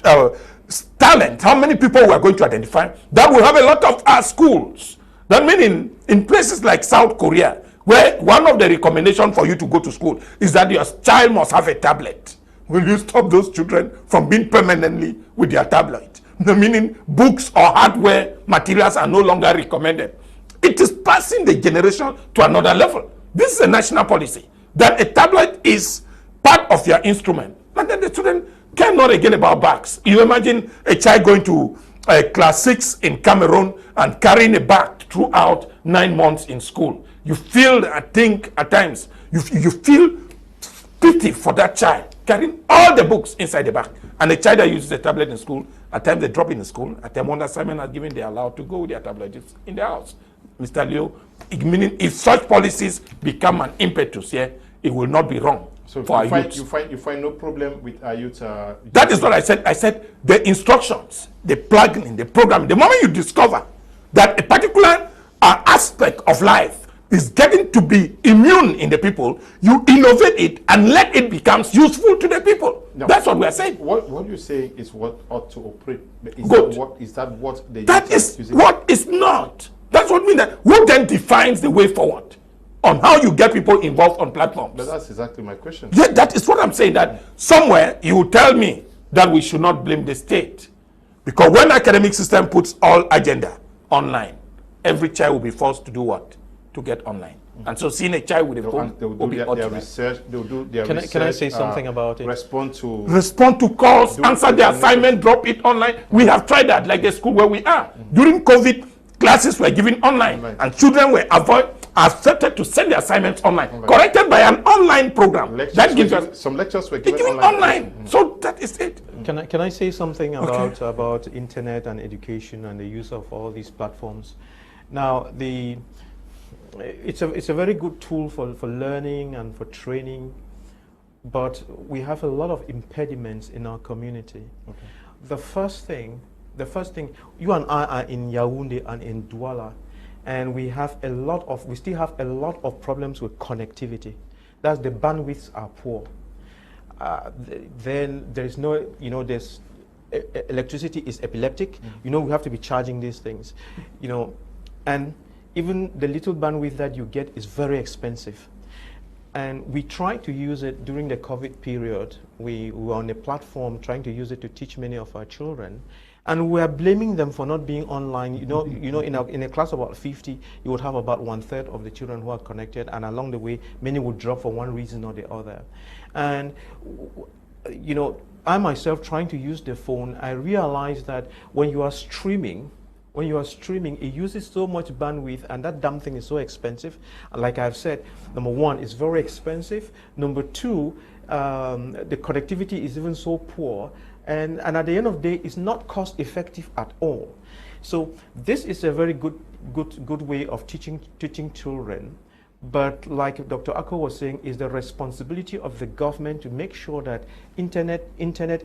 Speaker 3: talent, how many people we are going to identify that will have a lot of schools. That means in places like South Korea, where one of the recommendations for you to go to school is that your child must have a tablet. Will you stop those children from being permanently with their tablet? Meaning books or hardware materials are no longer recommended. It is passing the generation to another level. This is a national policy, that a tablet is part of your instrument. And then the student care not again about bags. You imagine a child going to class 6 in Cameroon and carrying a bag throughout 9 months in school. You feel, I think, at times, you feel pity for that child, carrying all the books inside the bag. And a child that uses a tablet in school, at times they drop in school, at times one assignment has given, they are allowed to go with their tablets in their house. Mr. Leo, meaning if such policies become an impetus here, it will not be wrong.
Speaker 1: So
Speaker 3: for
Speaker 1: you find no problem with our youth?
Speaker 3: That is what I said. I said the instructions, the plugging, the programming. The moment you discover that a particular aspect of life is getting to be immune in the people, you innovate it and let it become useful to the people. No. That's what we are saying.
Speaker 1: What you say is what ought to operate. Is that what the
Speaker 3: that is using? What is not. That's what means that who then defines the way forward on how you get people involved on platforms.
Speaker 1: But that's exactly my question.
Speaker 3: Yeah, that is what I'm saying, that somewhere you will tell me that we should not blame the state. Because when academic system puts all agenda online, every child will be forced to do what? To get online. And so seeing a child with a phone will be
Speaker 1: their research. They will do their research.
Speaker 2: Can I say something about it?
Speaker 3: Respond to calls, answer the assignment, drop it online. We have tried that, like the school where we are. During COVID, classes were given online, and children were accepted to send the assignments online, corrected by an online program. That gives us
Speaker 1: some lectures were given
Speaker 3: online. So that is it.
Speaker 2: Can I say something about internet and education and the use of all these platforms? Now, it's a very good tool for learning and for training, but we have a lot of impediments in our community. Okay. The first thing, you and I are in Yaoundé and in Douala, and we still have a lot of problems with connectivity. That's the bandwidths are poor. Then there's no, there's electricity is epileptic. We have to be charging these things, and even the little bandwidth that you get is very expensive. And we tried to use it during the COVID period. We were on a platform trying to use it to teach many of our children. And we are blaming them for not being online. In a class of about 50, you would have about 1/3 of the children who are connected, and along the way, many would drop for one reason or the other. And I myself, trying to use the phone, I realized that when you are streaming, it uses so much bandwidth, and that damn thing is so expensive. Like I've said, number one, it's very expensive. Number two, the connectivity is even so poor. And at the end of the day, it's not cost effective at all. So this is a very good way of teaching children. But like Dr. Ako was saying, is the responsibility of the government to make sure that internet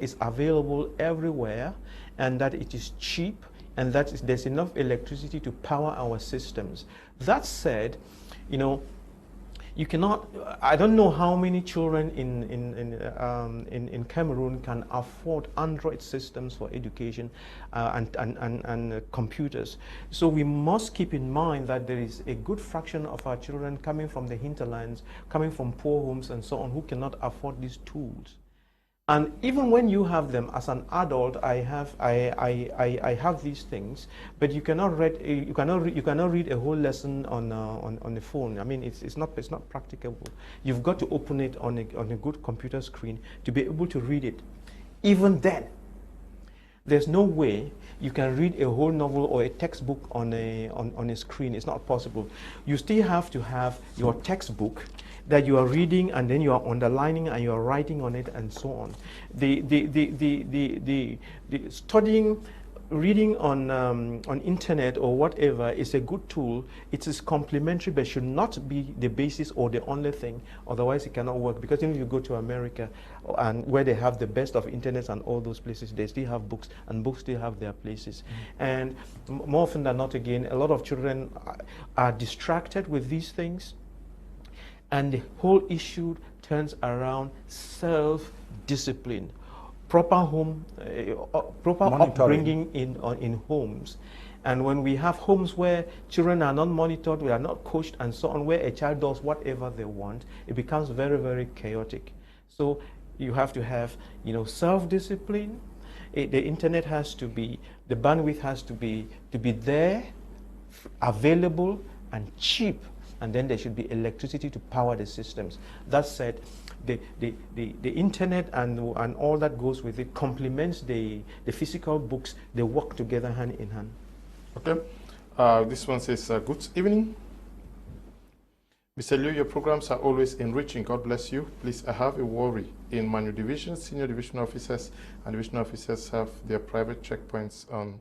Speaker 2: is available everywhere, and that it is cheap, and that there's enough electricity to power our systems. That said, you know, you cannot, I don't know how many children in Cameroon can afford Android systems for education and computers. So we must keep in mind that there is a good fraction of our children coming from the hinterlands, coming from poor homes and so on, who cannot afford these tools. And even when you have them as an adult, I have these things, but you cannot read a whole lesson on the phone. I mean, it's not practicable. You've got to open it on a good computer screen to be able to read it. Even then, there's no way you can read a whole novel or a textbook on a screen. It's not possible. You still have to have your textbook that you are reading, and then you are underlining and you are writing on it and so on. The studying, reading on internet or whatever is a good tool. It is complementary, but should not be the basis or the only thing. Otherwise, it cannot work. Because even if you go to America, and where they have the best of internet and all those places, they still have books, and books still have their places. And more often than not, again, a lot of children are distracted with these things. And the whole issue turns around self-discipline, proper home, proper upbringing in homes. And when we have homes where children are not monitored, we are not coached and so on, where a child does whatever they want, it becomes very, very chaotic. So you have to have, you know, self-discipline. The internet has to be, the bandwidth has to be there, available and cheap. And then there should be electricity to power the systems. That said, the internet and all that goes with it complements the physical books. They work together hand in hand.
Speaker 1: Okay. This one says, good evening. Mr. Liu, your programs are always enriching. God bless you. Please, I have a worry. In my new division, senior division officers and division officers have their private checkpoints on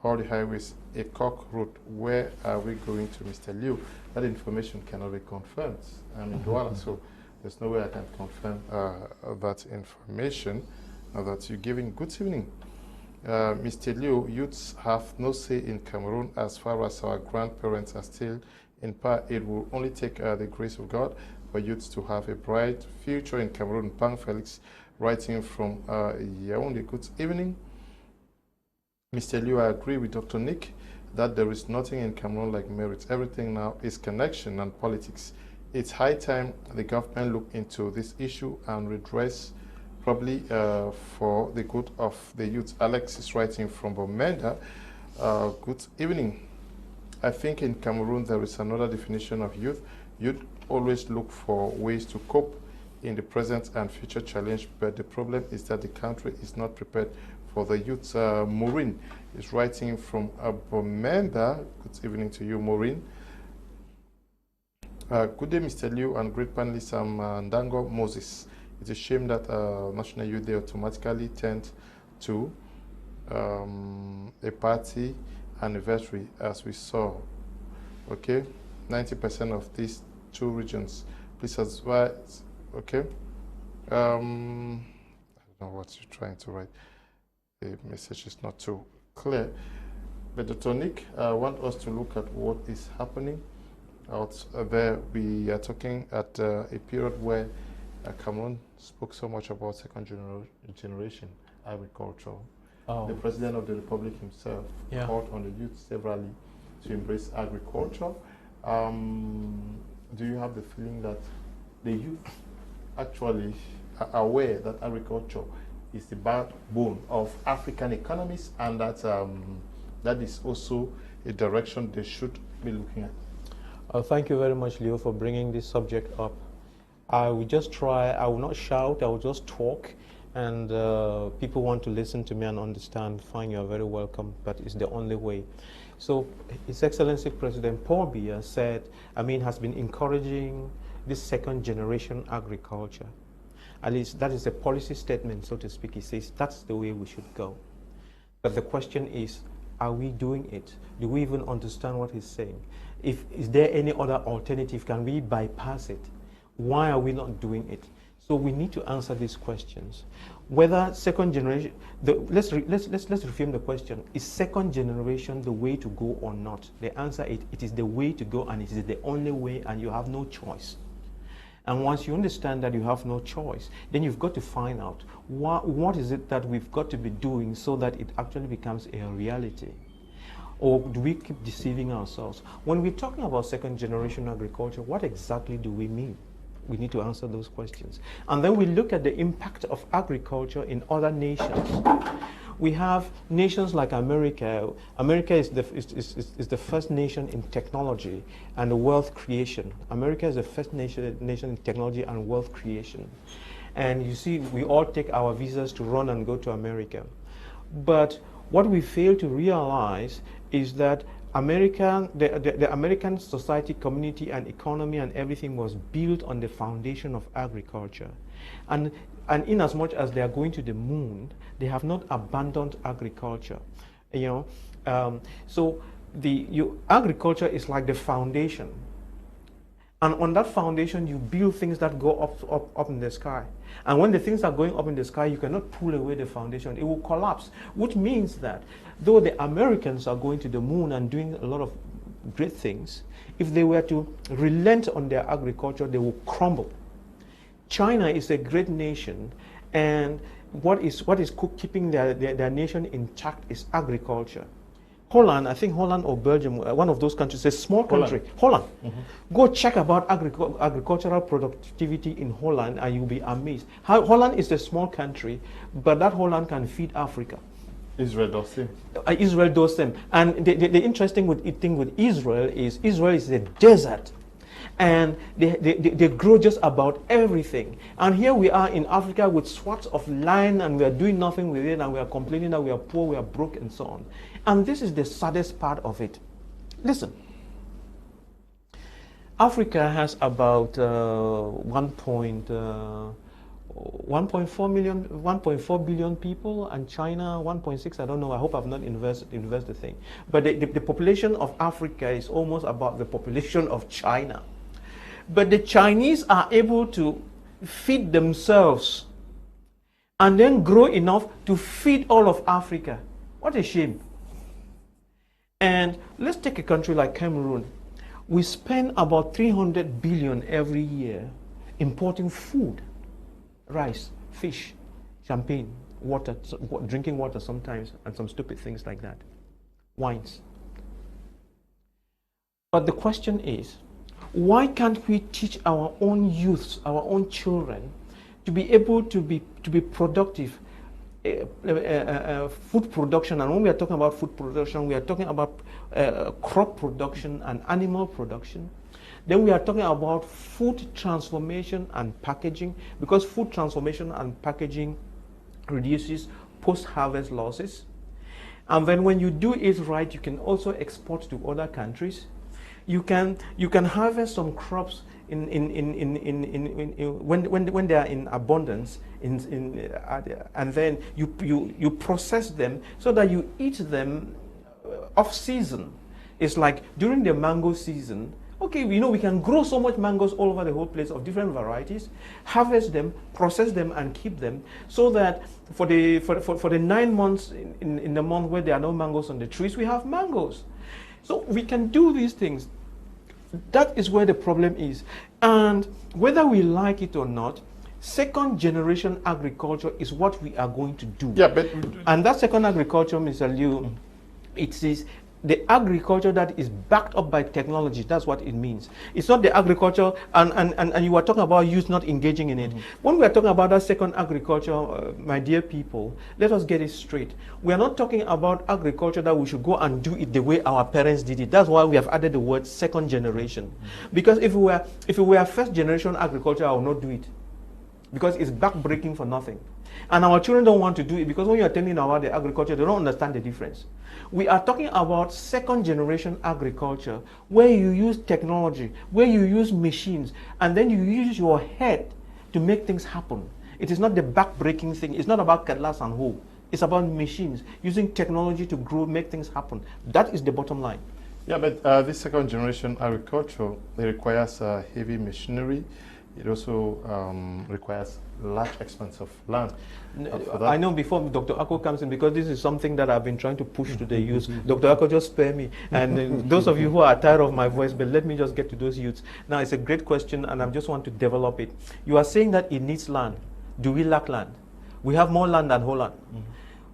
Speaker 1: all the highways. A Cock Road. Where are we going to, Mr. Liu? That information cannot be confirmed. I'm in Douala, so there's no way I can confirm that information that you're giving. Good evening. Mr. Liu, youths have no say in Cameroon as far as our grandparents are still in power. It will only take the grace of God for youths to have a bright future in Cameroon. Pang Felix, writing from Yaoundé. Good evening. Mr. Liu, I agree with Dr. Nick that there is nothing in Cameroon like merit. Everything now is connection and politics. It's high time the government look into this issue and redress, probably for the good of the youth. Alex is writing from Bomenda. Good evening. I think in Cameroon there is another definition of youth. Youth always look for ways to cope in the present and future challenge, but the problem is that the country is not prepared for the youth. Maureen is writing from Bomenda. Good evening to you, Maureen. Good day, Mr. Liu and great panelists. I'm Ndango Moses. It's a shame that National Youth Day automatically turned to a party anniversary, as we saw. Okay, 90% of these two regions. Please advise. Okay. I don't know what you're trying to write. The message is not too clear. But Dr. Nick, I want us to look at what is happening out there. We are talking at a period where Cameroon spoke so much about second generation agriculture. Oh. The President of the Republic himself called on the youth severally to embrace agriculture. Do you have the feeling that the youth actually are aware that agriculture is the backbone of African economies, and that that is also a direction they should be looking at?
Speaker 2: Thank you very much, Leo, for bringing this subject up. I will just try, I will not shout, I will just talk, and people want to listen to me and understand, fine, you are very welcome, but it's the only way. So His Excellency President Paul Biya said, has been encouraging this second generation agriculture. At least that is a policy statement, so to speak. He says that's the way we should go. But the question is, are we doing it? Do we even understand what he's saying? is there any other alternative? Can we bypass it? Why are we not doing it? So we need to answer these questions. Whether second generation, let's reframe the question. Is second generation the way to go or not? The answer is it is the way to go, and it is the only way, and you have no choice. And once you understand that you have no choice, then you've got to find out what is it that we've got to be doing so that it actually becomes a reality. Or do we keep deceiving ourselves? When we're talking about second generation agriculture, what exactly do we mean? We need to answer those questions. And then we look at the impact of agriculture in other nations. We have nations like America. America is the first nation in technology and wealth creation. America is the first nation in technology and wealth creation. And you see, we all take our visas to run and go to America. But what we fail to realize is that the American society, community, and economy and everything was built on the foundation of agriculture. And in as much as they are going to the moon, they have not abandoned agriculture. So agriculture is like the foundation. And on that foundation, you build things that go up in the sky. And when the things are going up in the sky, you cannot pull away the foundation. It will collapse, which means that though the Americans are going to the moon and doing a lot of great things, if they were to relent on their agriculture, they will crumble. China is a great nation, and what is keeping their nation intact is agriculture. Holland, I think Holland or Belgium, one of those countries, a small country, Holland. Go check about agricultural productivity in Holland and you'll be amazed. Holland is a small country, but that Holland can feed Africa.
Speaker 1: Israel does same.
Speaker 2: Israel does same. And the interesting thing with Israel is a desert. And they grow just about everything. And here we are in Africa with swaths of land, and we are doing nothing with it, and we are complaining that we are poor, we are broke, and so on. And this is the saddest part of it. Listen, Africa has about 1.4 billion people, and China 1.6. I don't know. I hope I've not invested the thing. But the population of Africa is almost about the population of China. But the Chinese are able to feed themselves and then grow enough to feed all of Africa. What a shame. And let's take a country like Cameroon. We spend about 300 billion every year importing food, rice, fish, champagne, water, drinking water sometimes, and some stupid things like that, wines. But the question is, why can't we teach our own youths, our own children, to be able to be productive? Food production, and when we are talking about food production, we are talking about crop production and animal production. Then we are talking about food transformation and packaging, because food transformation and packaging reduces post-harvest losses. And then when you do it right, you can also export to other countries. You can harvest some crops when they are in abundance, and then you process them so that you eat them off season. It's like during the mango season. Okay, we can grow so much mangoes all over the whole place of different varieties, harvest them, process them, and keep them, so that for the 9 months in the month where there are no mangoes on the trees, we have mangoes. So we can do these things. That is where the problem is. And whether we like it or not, second generation agriculture is what we are going to do.
Speaker 1: Yeah, but
Speaker 2: and that second agriculture, Mr. Liu, it is the agriculture that is backed up by technology. That's what it means. It's not the agriculture, and you were talking about youth not engaging in it. When we are talking about that second agriculture, my dear people, let us get it straight. We are not talking about agriculture that we should go and do it the way our parents did it. That's why we have added the word second generation. Because if we were first generation agriculture, I will not do it. Because it's backbreaking for nothing. And our children don't want to do it, because when you are telling them about the agriculture, they don't understand the difference. We are talking about second generation agriculture, where you use technology, where you use machines, and then you use your head to make things happen. It is not the back-breaking thing. It's not about cutlass and hoe. It's about machines, using technology to grow, make things happen. That is the bottom line.
Speaker 1: Yeah, but this second generation agriculture, it requires heavy machinery. It also requires large expanse of land.
Speaker 2: I know before Dr. Ako comes in, because this is something that I've been trying to push to the youth. Dr. Ako, just spare me. And those of you who are tired of my voice, but let me just get to those youths. Now, it's a great question, and I just want to develop it. You are saying that it needs land. Do we lack land? We have more land than Holland.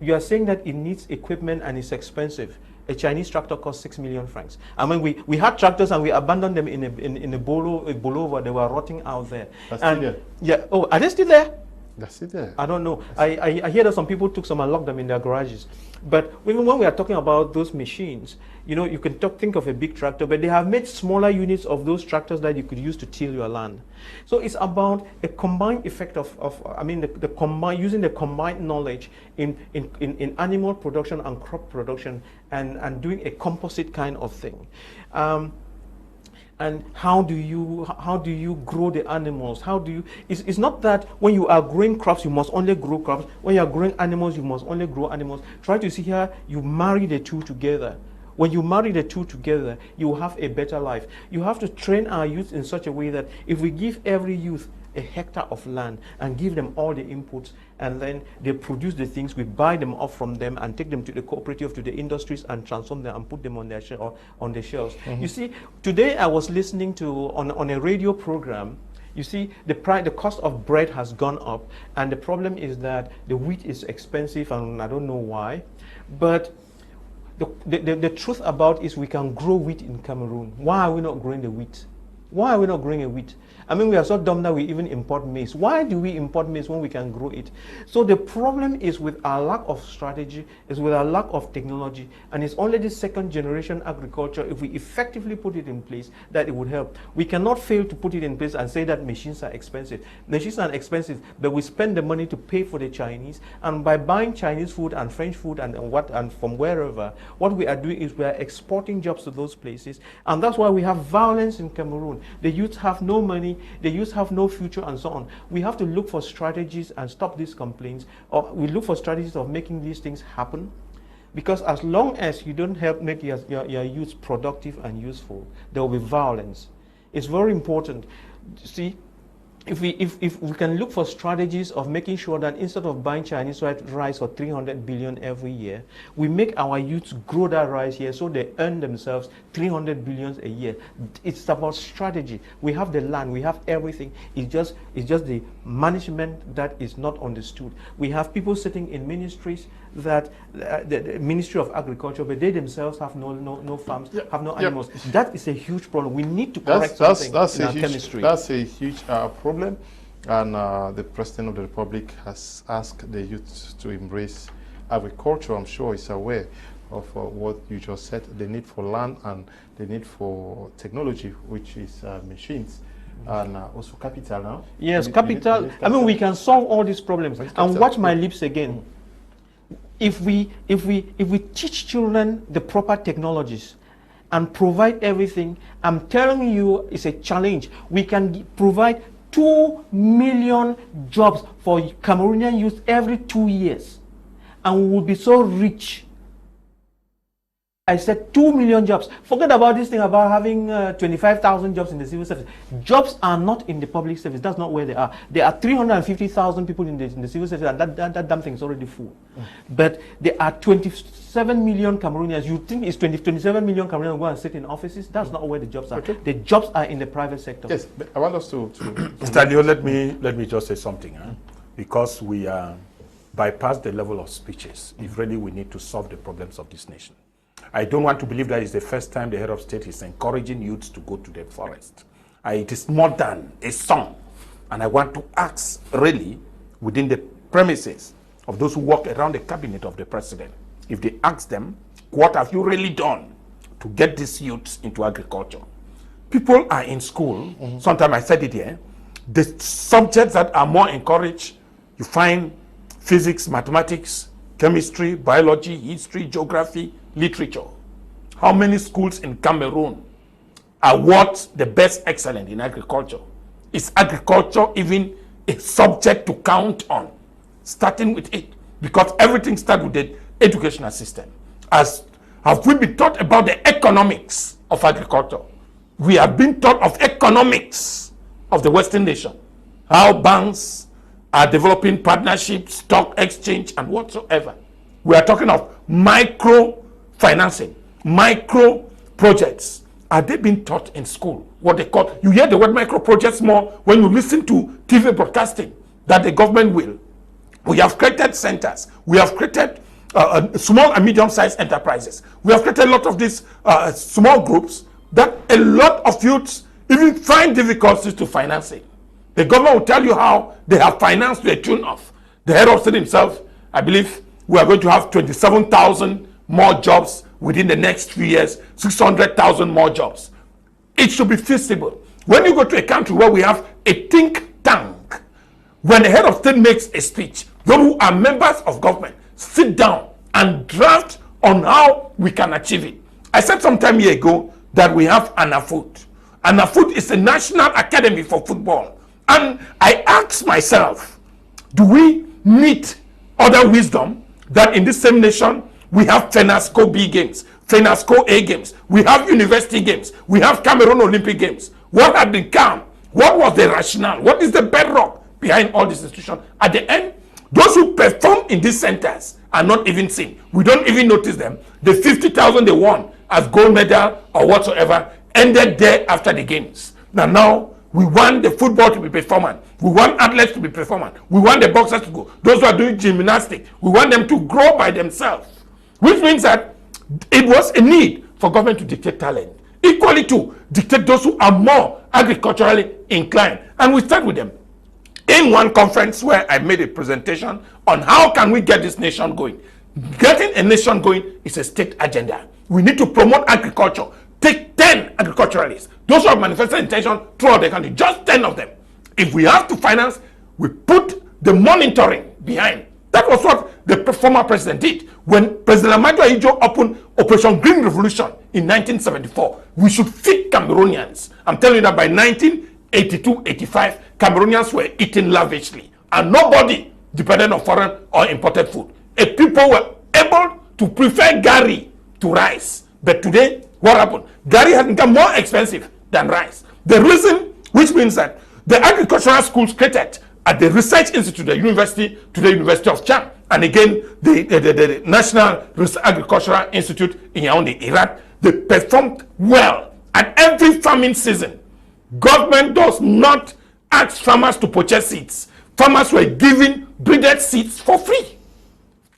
Speaker 2: You are saying that it needs equipment and it's expensive. A Chinese tractor costs 6 million francs. I mean, we had tractors and we abandoned them in a bolo where they were rotting out there.
Speaker 1: Still there.
Speaker 2: Yeah. Oh, are they still there?
Speaker 1: They're still there.
Speaker 2: I don't know. I hear that some people took some and locked them in their garages. But even when we are talking about those machines, you know, you can think of a big tractor, but they have made smaller units of those tractors that you could use to till your land. So it's about a combined effect using the combined knowledge in animal production and crop production and doing a composite kind of thing. And how do you grow the animals? It's not that when you are growing crops, you must only grow crops. When you are growing animals, you must only grow animals. Try to see here, you marry the two together. When you marry the two together, you will have a better life. You have to train our youth in such a way that if we give every youth a hectare of land and give them all the inputs, and then they produce the things, we buy them off from them and take them to the cooperative, to the industries, and transform them and put them on their on the shelves. You see, today I was listening to on a radio program. You see, the cost of bread has gone up, and the problem is that the wheat is expensive, and I don't know why, but the truth about is we can grow wheat in Cameroon. Why are we not growing the wheat? Why are we not growing a wheat? I mean, we are so dumb that we even import maize. Why do we import maize when we can grow it? So the problem is with our lack of strategy, is with our lack of technology, and it's only the second generation agriculture, if we effectively put it in place, that it would help. We cannot fail to put it in place and say that machines are expensive. Machines are expensive, but we spend the money to pay for the Chinese, and by buying Chinese food and French food and from wherever, what we are doing is we are exporting jobs to those places, and that's why we have violence in Cameroon. The youth have no money, the youth have no future, and so on. We have to look for strategies and stop these complaints, or we look for strategies of making these things happen, because as long as you don't help make your youth productive and useful, there will be violence. It's very important. See, if we can look for strategies of making sure that instead of buying Chinese rice for 300 billion every year, we make our youths grow that rice here so they earn themselves 300 billions a year. It's about strategy. We have the land, we have everything. It's just the management that is not understood. We have people sitting in ministries that the Ministry of Agriculture, but they themselves have no farms, have no animals. That is a huge problem. We need to correct something in our chemistry.
Speaker 1: That's a huge problem, and the President of the Republic has asked the youth to embrace agriculture. I'm sure he's aware of what you just said, the need for land and the need for technology, which is machines. And also capital now.
Speaker 2: Yes, capital. I mean, we can solve all these problems. And watch my lips again. If we teach children the proper technologies and provide everything, I'm telling you, it's a challenge. We can provide 2 million jobs for Cameroonian youth every 2 years, and we will be so rich. I said 2 million jobs. Forget about this thing about having 25,000 jobs in the civil service. Jobs are not in the public service. That's not where they are. There are 350,000 people in the civil service, and that damn thing is already full. But there are 27 million Cameroonians. You think it's 27 million Cameroonians who go and sit in offices? That's not where the jobs are. Okay. The jobs are in the private sector.
Speaker 1: Yes, but I want us to
Speaker 3: Mr. Leo, let me just say something. Because we bypass the level of speeches, if really we need to solve the problems of this nation. I don't want to believe that it's the first time the head of state is encouraging youths to go to the forest. It is more than a song. And I want to ask, really, within the premises of those who work around the cabinet of the president, if they ask them, what have you really done to get these youths into agriculture? People are in school. Sometimes I said it here. The subjects that are more encouraged, you find physics, mathematics, chemistry, biology, history, geography, literature. How many schools in Cameroon award the best excellent in agriculture? Is agriculture even a subject to count on? Starting with it, because everything starts with the educational system. As have we been taught about the economics of agriculture? We have been taught of economics of the Western nation, how banks are developing partnerships, stock exchange, and whatsoever. We are talking of micro financing, micro projects. Are they being taught in school? What they call, you hear the word micro projects more when you listen to TV broadcasting that the government will. We have created centers. We have created small and medium-sized enterprises. We have created a lot of these small groups that a lot of youths even find difficulties to finance it. The government will tell you how they have financed to a tune of. The head of state himself, I believe, we are going to have 27,000 more jobs within the next few years, 600,000 more jobs. It should be feasible. When you go to a country where we have a think tank, when the head of state makes a speech, those who are members of government sit down and draft on how we can achieve it. I said some time here ago that we have ANAFOOT. ANAFOOT is a national academy for football. And I asked myself, do we need other wisdom that in this same nation we have FENASCO B games, FENASCO A games, we have university games, we have Cameroon Olympic games. What had been calm? What was the rationale? What is the bedrock behind all these institutions? At the end, those who perform in these centers are not even seen. We don't even notice them. The 50,000 they won as gold medal or whatsoever ended there after the games. Now we want the football to be performant. We want athletes to be performant. We want the boxers to go. Those who are doing gymnastics, we want them to grow by themselves. Which means that it was a need for government to dictate talent. Equally to dictate those who are more agriculturally inclined. And we start with them. In one conference where I made a presentation on how can we get this nation going. Getting a nation going is a state agenda. We need to promote agriculture. Take 10 agriculturalists. Those who have manifested intention throughout the country, just 10 of them. If we have to finance, we put the monitoring behind. That was what the former president did. When President Ahmadu Ahidjo opened Operation Green Revolution in 1974, we should feed Cameroonians. I'm telling you that by 1982-85, Cameroonians were eating lavishly. And nobody depended on foreign or imported food. People were able to prefer gari to rice. But today, what happened? Gari has become more expensive than rice. The reason, which means that the agricultural schools created at the Research Institute, the University, to the University of Cham, and again, the National Agricultural Institute in Yaoundé, Iraq, they performed well. At every farming season, government does not ask farmers to purchase seeds. Farmers were given breeded seeds for free.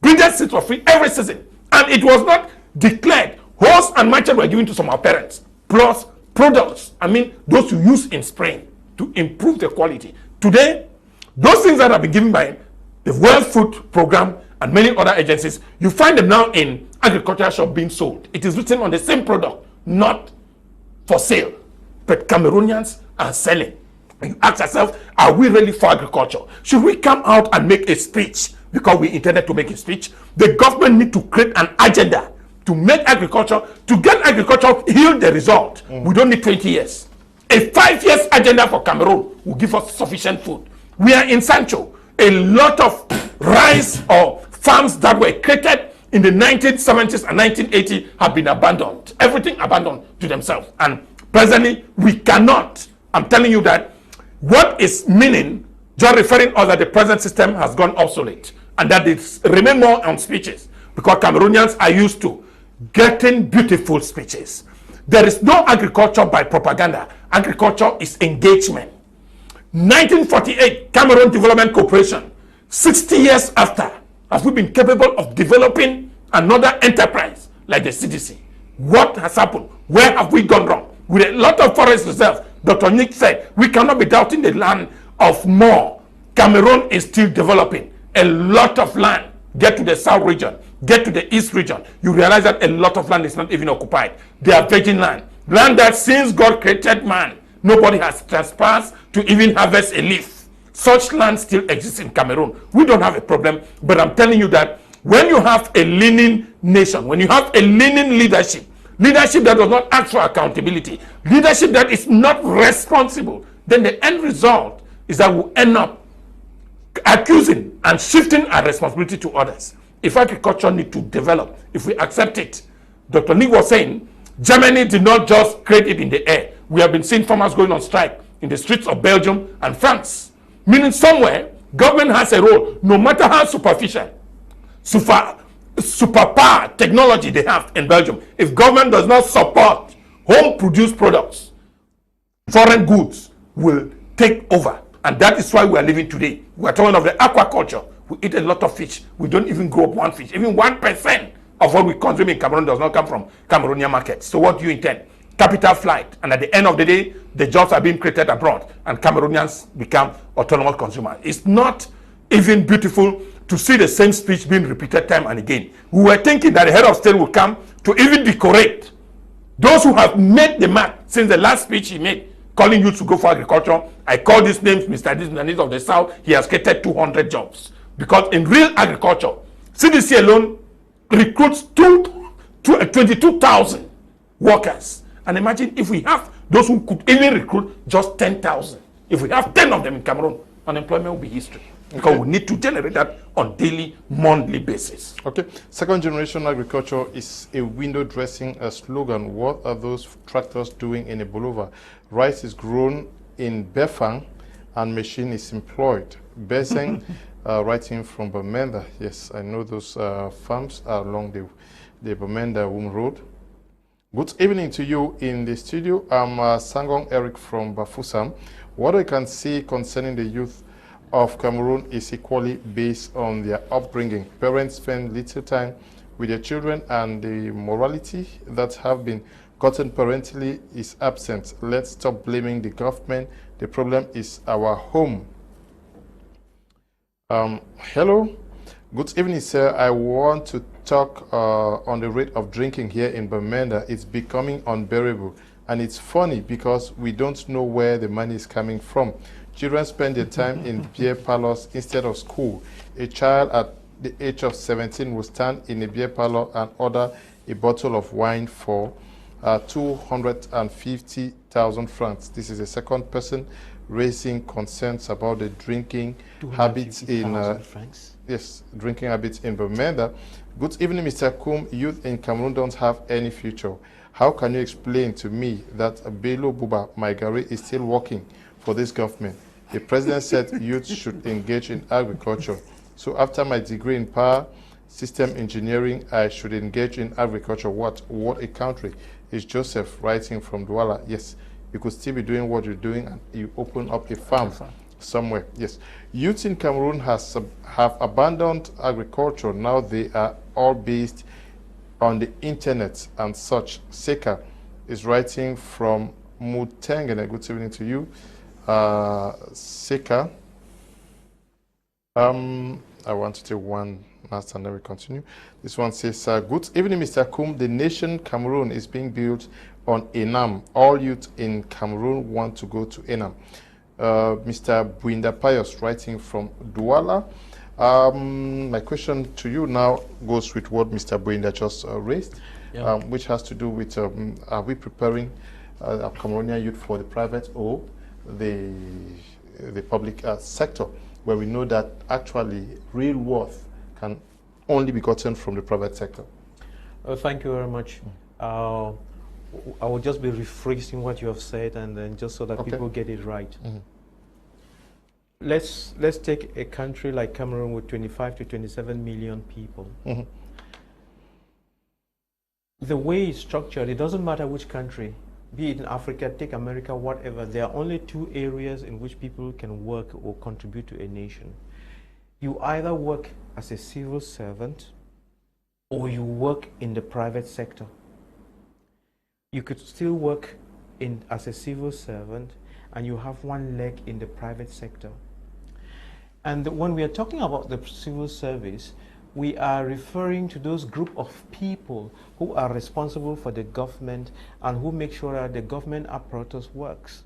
Speaker 3: Breeded seeds for free every season. And it was not declared. Horse and machete were given to some of our parents. Plus products, those you use in spraying to improve the quality. Today, those things that have been given by the World Food Program and many other agencies, you find them now in agricultural shop being sold. It is written on the same product, not for sale. But Cameroonians are selling. You ask yourself, are we really for agriculture? Should we come out and make a speech because we intended to make a speech? The government need to create an agenda to make agriculture, to get agriculture yield the result. We don't need 20 years. A 5 years agenda for Cameroon will give us sufficient food. We are in Sancho. A lot of rice or farms that were created in the 1970s and 1980s have been abandoned. Everything abandoned to themselves. And presently, we cannot. I'm telling you that what is meaning, just referring us that the present system has gone obsolete and that it remain more on speeches because Cameroonians are used to getting beautiful speeches. There is no agriculture by propaganda. Agriculture is engagement. 1948, Cameroon Development Corporation, 60 years after, have we been capable of developing another enterprise like the CDC? What has happened? Where have we gone wrong? With a lot of forest reserves, Dr. Nick said, we cannot be doubting the land of more. Cameroon is still developing. A lot of land. Get to the south region, get to the east region. You realize that a lot of land is not even occupied. They are virgin land. Land that since God created man, nobody has trespassed to even harvest a leaf. Such land still exists in Cameroon. We don't have a problem, but I'm telling you that when you have a leaning nation, when you have a leaning leadership that does not ask for accountability, leadership that is not responsible, then the end result is that we'll end up accusing and shifting our responsibility to others. If agriculture needs to develop, if we accept it, Dr. Lee was saying, Germany did not just create it in the air. We have been seeing farmers going on strike in the streets of Belgium and France. Meaning somewhere, government has a role, no matter how superficial, superpower technology they have in Belgium. If government does not support home-produced products, foreign goods will take over. And that is why we are living today. We are talking of the aquaculture. We eat a lot of fish. We don't even grow up one fish. Even 1% of what we consume in Cameroon does not come from Cameroonian markets. So what do you intend? Capital flight. And at the end of the day, the jobs are being created abroad and Cameroonians become autonomous consumers. It's not even beautiful to see the same speech being repeated time and again. We were thinking that the head of state would come to even decorate those who have made the mark since the last speech he made, calling you to go for agriculture. I call these names Mr. This and this of the South. He has created 200 jobs. Because in real agriculture, CDC alone recruits 22,000 workers. And imagine if we have those who could even recruit just 10,000. If we have 10 of them in Cameroon, unemployment will be history. Because we need to generate that on daily, monthly basis.
Speaker 1: Okay. Second generation agriculture is a window dressing slogan. What are those tractors doing in a Bolova? Rice is grown in Befang and machine is employed. Beseng, writing from Bamenda. Yes, I know those farms are along the Bamenda-Wum Road. Good evening to you in the studio. I'm Sangong Eric from Bafusam. What I can see concerning the youth of Cameroon is equally based on their upbringing. Parents spend little time with their children and the morality that have been gotten parentally is absent. Let's stop blaming the government. The problem is our home. Hello. Good evening, sir. I want to talk on the rate of drinking here in Bamenda. It's becoming unbearable. And it's funny because we don't know where the money is coming from. Children spend their time in beer parlors instead of school. A child at the age of 17 will stand in a beer parlor and order a bottle of wine for 250,000 francs. This is the second person raising concerns about the drinking habits in drinking habits in Bamenda. Good evening, Mr. Kum. Youth in Cameroon don't have any future. How can you explain to me that Bello Buba Maigari is still working for this government? The president said youth should engage in agriculture. So after my degree in power system engineering, I should engage in agriculture. What a country. Is Joseph writing from Douala? Yes, you could still be doing what you're doing and you open up a farm somewhere. Yes, youth in Cameroon have abandoned agriculture. Now they are all based on the internet and such. Seka is writing from Mutengene. Good evening to you, Seka. I want to take one last and then we continue. This one says, good evening, Mr. Kum. The nation Cameroon is being built on Enam. All youth in Cameroon want to go to Enam. Mr. Buinda Pius writing from Douala. My question to you now goes with what Mr. Buinda just raised, which has to do with are we preparing our Cameroonian youth for the private or the public sector, where we know that actually real worth can only be gotten from the private sector?
Speaker 2: Thank you very much. I will just be rephrasing what you have said, and then just so that people get it right. Let's take a country like Cameroon with 25 to 27 million people. The way it's structured, it doesn't matter which country, be it in Africa, take America, whatever, there are only two areas in which people can work or contribute to a nation. You either work as a civil servant or you work in the private sector. You could still work as a civil servant and you have one leg in the private sector. And when we are talking about the civil service, we are referring to those group of people who are responsible for the government and who make sure that the government apparatus works,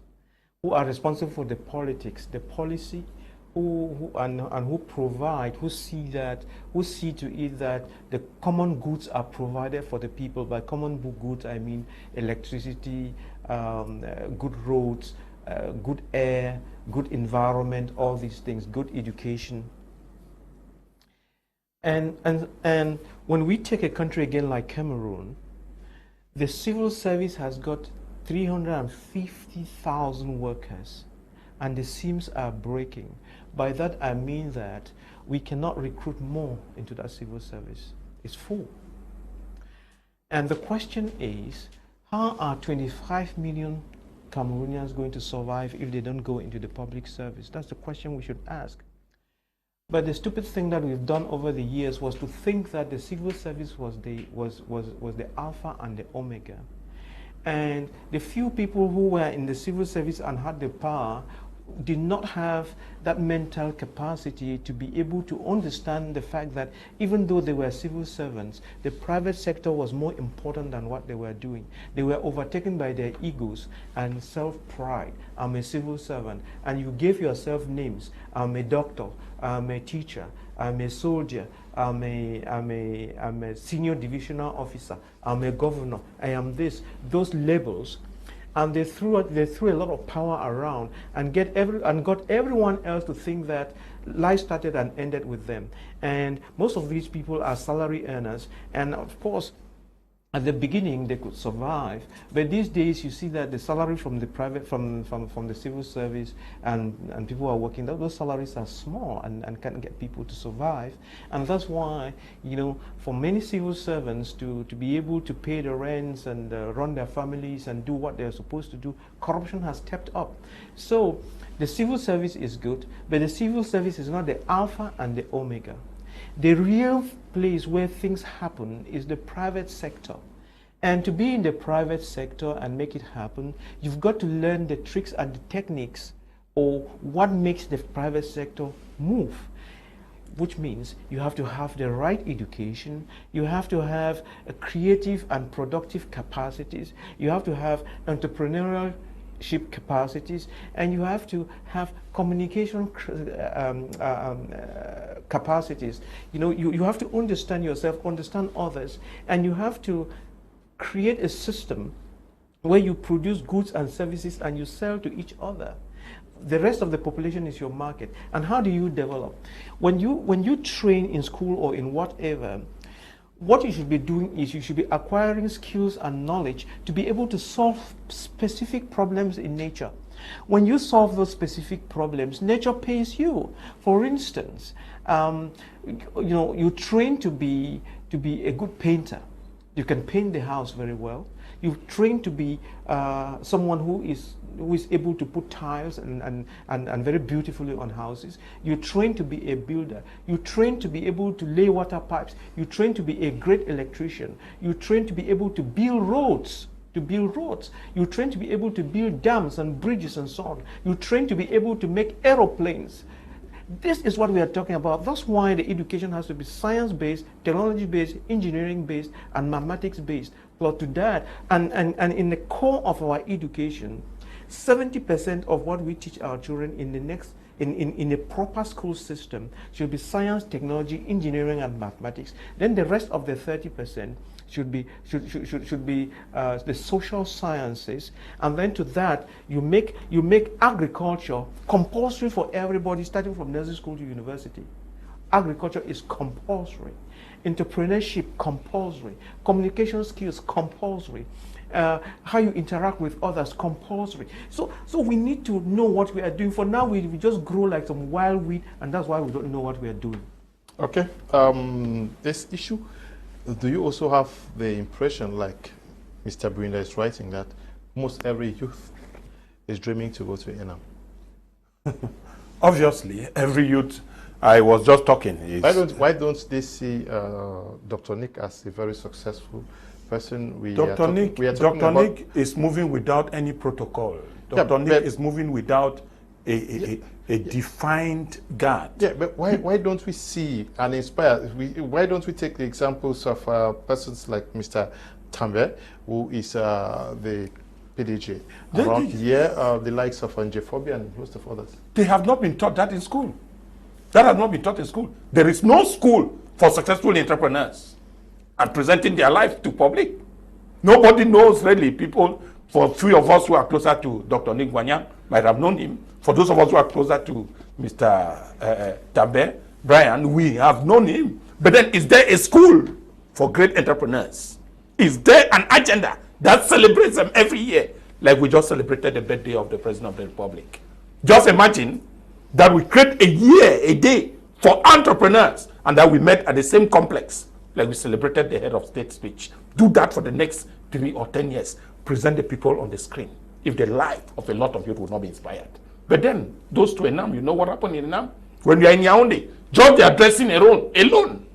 Speaker 2: who are responsible for the politics, the policy, who provide, who see to it that the common goods are provided for the people. By common goods, I mean electricity, good roads, good air, good environment, all these things, good education. And when we take a country again like Cameroon, The civil service has got 350,000 workers, and the seams are breaking. By that I mean that we cannot recruit more into that civil service. It's full. And the question is, how are 25 million Cameroonians going to survive if they don't go into the public service? That's the question we should ask. But the stupid thing that we've done over the years was to think that the civil service was the alpha and the omega. And the few people who were in the civil service and had the power did not have that mental capacity to be able to understand the fact that even though they were civil servants, the private sector was more important than what they were doing. They were overtaken by their egos and self-pride. I'm a civil servant, and you gave yourself names. I'm a doctor, I'm a teacher, I'm a soldier, I'm a senior divisional officer, I'm a governor, I am this. Those labels. And they threw a lot of power around and got everyone else to think that life started and ended with them. And most of these people are salary earners. And of course, at the beginning they could survive, but these days you see that the salary from the private, from the civil service and people who are working, those salaries are small and can't get people to survive. And that's why, you know, for many civil servants to be able to pay the rents and run their families and do what they're supposed to do, corruption has stepped up. So the civil service is good, but the civil service is not the alpha and the omega. The real place where things happen is the private sector. And to be in the private sector and make it happen, you've got to learn the tricks and the techniques, or what makes the private sector move. Which means you have to have the right education, you have to have a creative and productive capacities, you have to have entrepreneurial capacities, and you have to have communication capacities. You know, you have to understand yourself, understand others, and you have to create a system where you produce goods and services and you sell to each other. The rest of the population is your market. And how do you develop? When you train in school or in whatever, what you should be doing is you should be acquiring skills and knowledge to be able to solve specific problems in nature. When you solve those specific problems, nature pays you. For instance, you know, you train to be a good painter. You can paint the house very well. You train to be someone who is able to put tiles and very beautifully on houses. You train to be a builder. You train to be able to lay water pipes. You train to be a great electrician. You train to be able to build roads. You train to be able to build dams and bridges and so on. You train to be able to make aeroplanes. This is what we are talking about. That's why the education has to be science-based, technology-based, engineering-based, and mathematics-based. But to that, and in the core of our education, 70% of what we teach our children in a proper school system should be science, technology, engineering, and mathematics. Then the rest of the 30% should be the social sciences, and then to that you make agriculture compulsory for everybody, starting from nursery school to university. Agriculture is compulsory, entrepreneurship compulsory, communication skills compulsory, how you interact with others compulsory. So we need to know what we are doing. For now, we just grow like some wild weed, and that's why we don't know what we are doing.
Speaker 1: Okay, this issue, do you also have the impression, like Mr. Brinda is writing, that most every youth is dreaming to go to ENAM?
Speaker 3: Obviously, every youth. I was just talking.
Speaker 1: Why don't they see Dr. Nick as a very successful person?
Speaker 3: Dr. Nick is moving without any protocol. Dr. Nick is moving without a defined guard.
Speaker 1: Yeah, but why don't we see and inspire? Why don't we take the examples of persons like Mr. Tambe, who is the PDG around here, the likes of Phobia and most of others?
Speaker 3: They have not been taught that in school. That has not been taught in school. There is no school for successful entrepreneurs and presenting their life to public. Nobody knows really. People, for three of us who are closer to Dr. Ngwaniam, might have known him. For those of us who are closer to Mr. Tabe, Brian, we have known him. But then, is there a school for great entrepreneurs? Is there an agenda that celebrates them every year, like we just celebrated the birthday of the President of the Republic. Just imagine that we create a year, a day for entrepreneurs, and that we met at the same complex, like we celebrated the head of state speech. Do that for the next 3 or 10 years. Present the people on the screen. If the life of a lot of youth will not be inspired. But then, those to Enam, you know what happened in Enam? When you are in Yaoundé, just the addressing alone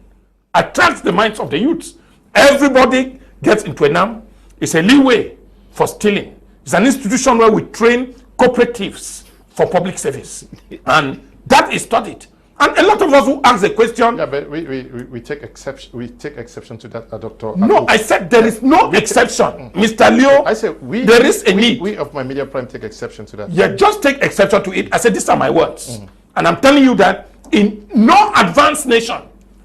Speaker 3: attracts the minds of the youths. Everybody gets into Enam. It's a leeway for stealing. It's an institution where we train cooperatives for public service. And that is studied. And a lot of us who ask the question...
Speaker 1: Yeah, but we take exception to that, Dr.
Speaker 3: No, I said there is no exception. Mr. Leo,
Speaker 1: I said
Speaker 3: there is a need.
Speaker 1: We of my media prime take exception to that.
Speaker 3: Yeah, just take exception to it. I said these are my words. And I'm telling you that in no advanced nation,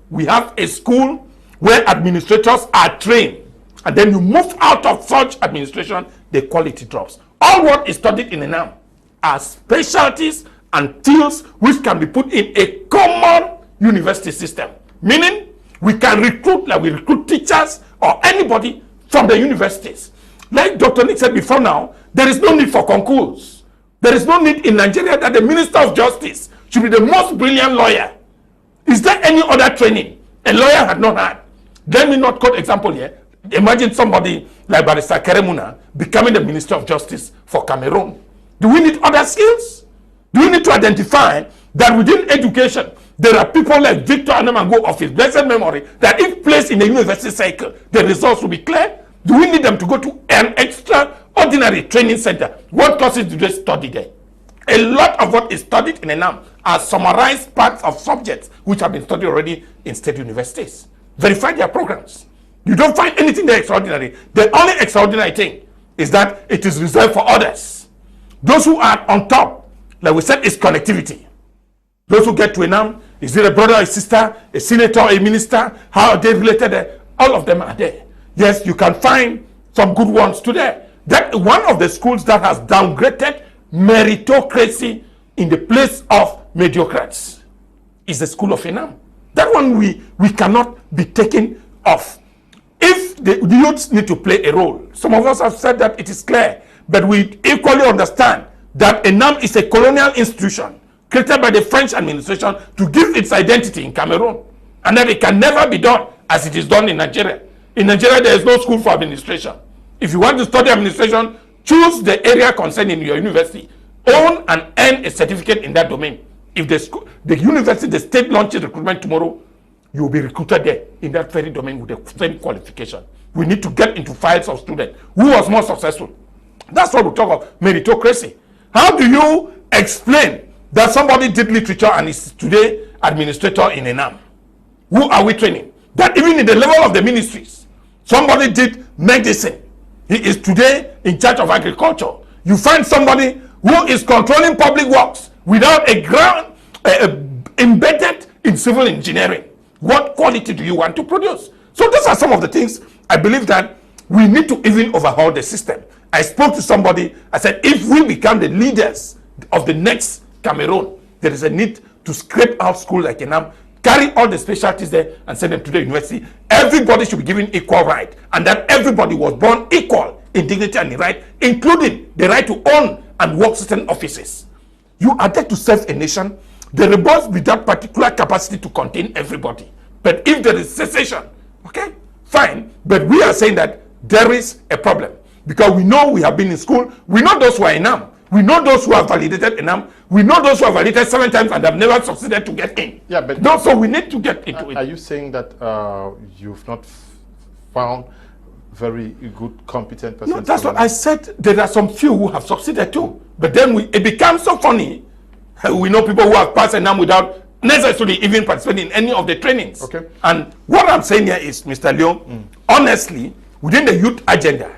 Speaker 3: we have a school where administrators are trained. And then you move out of such administration, the quality drops. All what is studied in Enam are specialties and fields which can be put in a common university system. Meaning, we can recruit, like we recruit teachers or anybody from the universities. Like Dr. Nick said before now, there is no need for concours. There is no need in Nigeria that the Minister of Justice should be the most brilliant lawyer. Is there any other training a lawyer had not had? Let me not quote example here. Imagine somebody like Barrister Keremuna becoming the Minister of Justice for Cameroon. Do we need other skills? Do we need to identify that within education, there are people like Victor Anamango of his blessed memory that if placed in a university cycle, the results will be clear? Do we need them to go to an extraordinary training center? What courses do they study there? A lot of what is studied in Enam are summarized parts of subjects which have been studied already in state universities. Verify their programs. You don't find anything there extraordinary. The only extraordinary thing is that it is reserved for others. Those who are on top, like we said, is connectivity. Those who get to Enam, is it a brother or a sister, a senator, a minister? How are they related? All of them are there. Yes, you can find some good ones today. That one of the schools that has downgraded meritocracy in the place of mediocrates is the school of Enam. That one we cannot be taken off. If the youths need to play a role, some of us have said that it is clear, but we equally understand that Enam is a colonial institution created by the French administration to give its identity in Cameroon, and that it can never be done as it is done in Nigeria. In Nigeria, there is no school for administration. If you want to study administration, choose the area concerned in your university, own and earn a certificate in that domain. If the university, the state launches recruitment tomorrow, you will be recruited there in that very domain with the same qualification. We need to get into files of students who was more successful. That's what we talk about meritocracy. How do you explain that somebody did literature and is today administrator in Enam? Who are we training? That even in the level of the ministries, somebody did medicine. He is today in charge of agriculture. You find somebody who is controlling public works without a ground embedded in civil engineering. What quality do you want to produce? So those are some of the things I believe that we need to even overhaul the system. I spoke to somebody, I said, if we become the leaders of the next Cameroon, there is a need to scrape out schools like Enam, carry all the specialties there and send them to the university. Everybody should be given equal right, and that everybody was born equal in dignity and in right, including the right to own and work certain offices. You are there to serve a nation. There must be that particular capacity to contain everybody. But if there is cessation, okay, fine. But we are saying that there is a problem. Because we know we have been in school. We know those who are Enam. We know those who have validated Enam. We know those who have validated 7 times and have never succeeded to get in.
Speaker 1: Yeah, but
Speaker 3: no, so we need to get into it.
Speaker 1: Are you saying that you've not found very good, competent persons?
Speaker 3: No, that's what I said. There are some few who have succeeded too. But then it becomes so funny. We know people who have passed Enam without necessarily even participating in any of the trainings.
Speaker 1: Okay.
Speaker 3: And what I'm saying here is, Mr. Leo, honestly, within the youth agenda,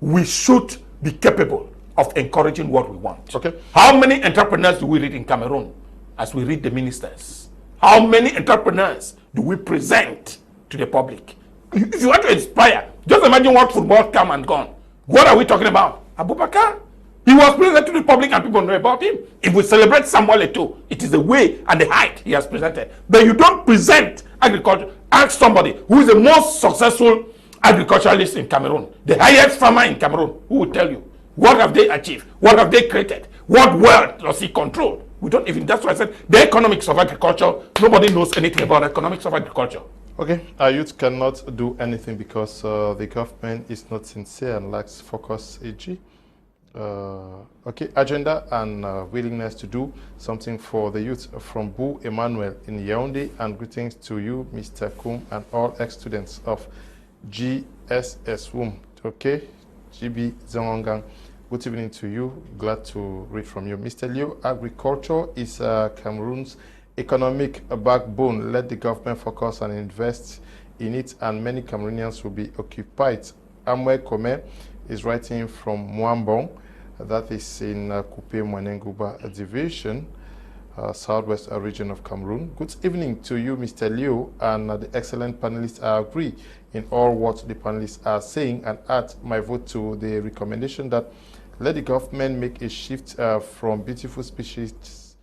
Speaker 3: we should be capable of encouraging what we want.
Speaker 1: Okay.
Speaker 3: How many entrepreneurs do we read in Cameroon as we read the ministers? How many entrepreneurs do we present to the public? If you want to inspire, just imagine what football come and gone. What are we talking about? Abubakar. He was presented to the public and people know about him. If we celebrate Samuel Eto'o, it is the way and the height he has presented. But you don't present agriculture. Ask somebody who is the most successful agriculturalists in Cameroon, the highest farmer in Cameroon, who will tell you what have they achieved, what have they created, what wealth does he control. We don't even, that's why I said the economics of agriculture, nobody knows anything about economics of agriculture.
Speaker 1: Okay, our youth cannot do anything because the government is not sincere and lacks focus, e.g. Okay, agenda and willingness to do something for the youth from Bu Emmanuel in Yaoundé, and greetings to you, Mr. Kum, and all ex-students of GSS WUM. Okay, GB Zongang. Good evening to you. Glad to read from you. Mr. Liu, agriculture is Cameroon's economic backbone. Let the government focus and invest in it, and many Cameroonians will be occupied. Amwe Kome is writing from Mwambong, that is in Kupe Mwanenguba division, southwest region of Cameroon. Good evening to you, Mr. Liu, and the excellent panelists. I agree in all what the panelists are saying, and add my vote to the recommendation that let the government make a shift from beautiful speeches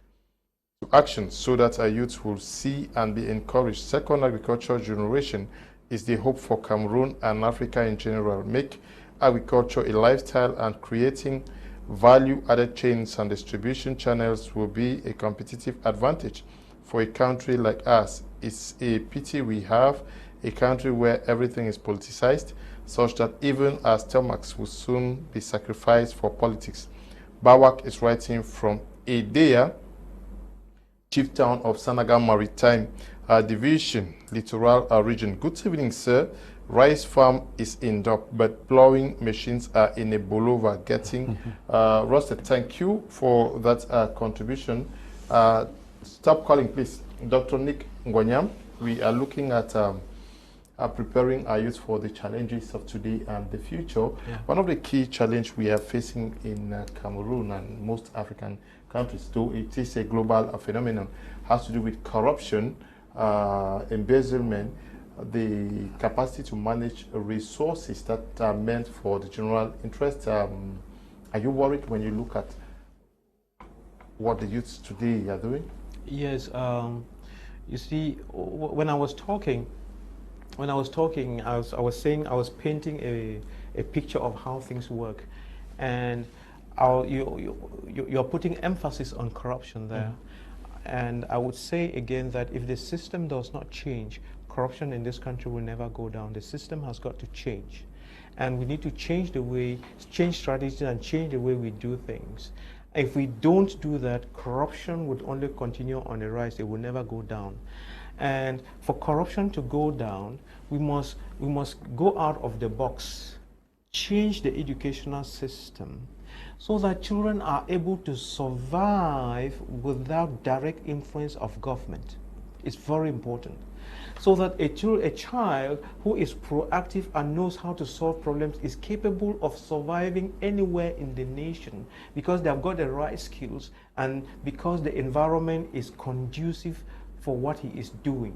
Speaker 1: to action so that our youth will see and be encouraged. Second, agricultural generation is the hope for Cameroon and Africa in general. Make agriculture a lifestyle, and creating value-added chains and distribution channels will be a competitive advantage for a country like us. It's a pity we have a country where everything is politicized, such that even our stomachs will soon be sacrificed for politics. Bawak is writing from Edea, chief town of Sanaga Maritime Division, littoral region. Good evening, sir. Rice farm is in dock, but plowing machines are in a bolova getting roasted. Thank you for that contribution. Stop calling, please. Dr. Nick Ngwaniam, we are looking at preparing our youth for the challenges of today and the future. Yeah. One of the key challenges we are facing in Cameroon and most African countries, though it is a global phenomenon, has to do with corruption, embezzlement, the capacity to manage resources that are meant for the general interest. Are you worried when you look at what the youths today are doing?
Speaker 2: Yes. You see, when I was talking, I was saying I was painting a picture of how things work, and you're putting emphasis on corruption there. And I would say again that if the system does not change, corruption in this country will never go down. The system has got to change, and we need to change strategies and change the way we do things. If we don't do that, corruption would only continue on the rise. It will never go down. And for corruption to go down, we must go out of the box, change the educational system so that children are able to survive without direct influence of government. It's very important. So that a child who is proactive and knows how to solve problems is capable of surviving anywhere in the nation because they have got the right skills and because the environment is conducive for what he is doing.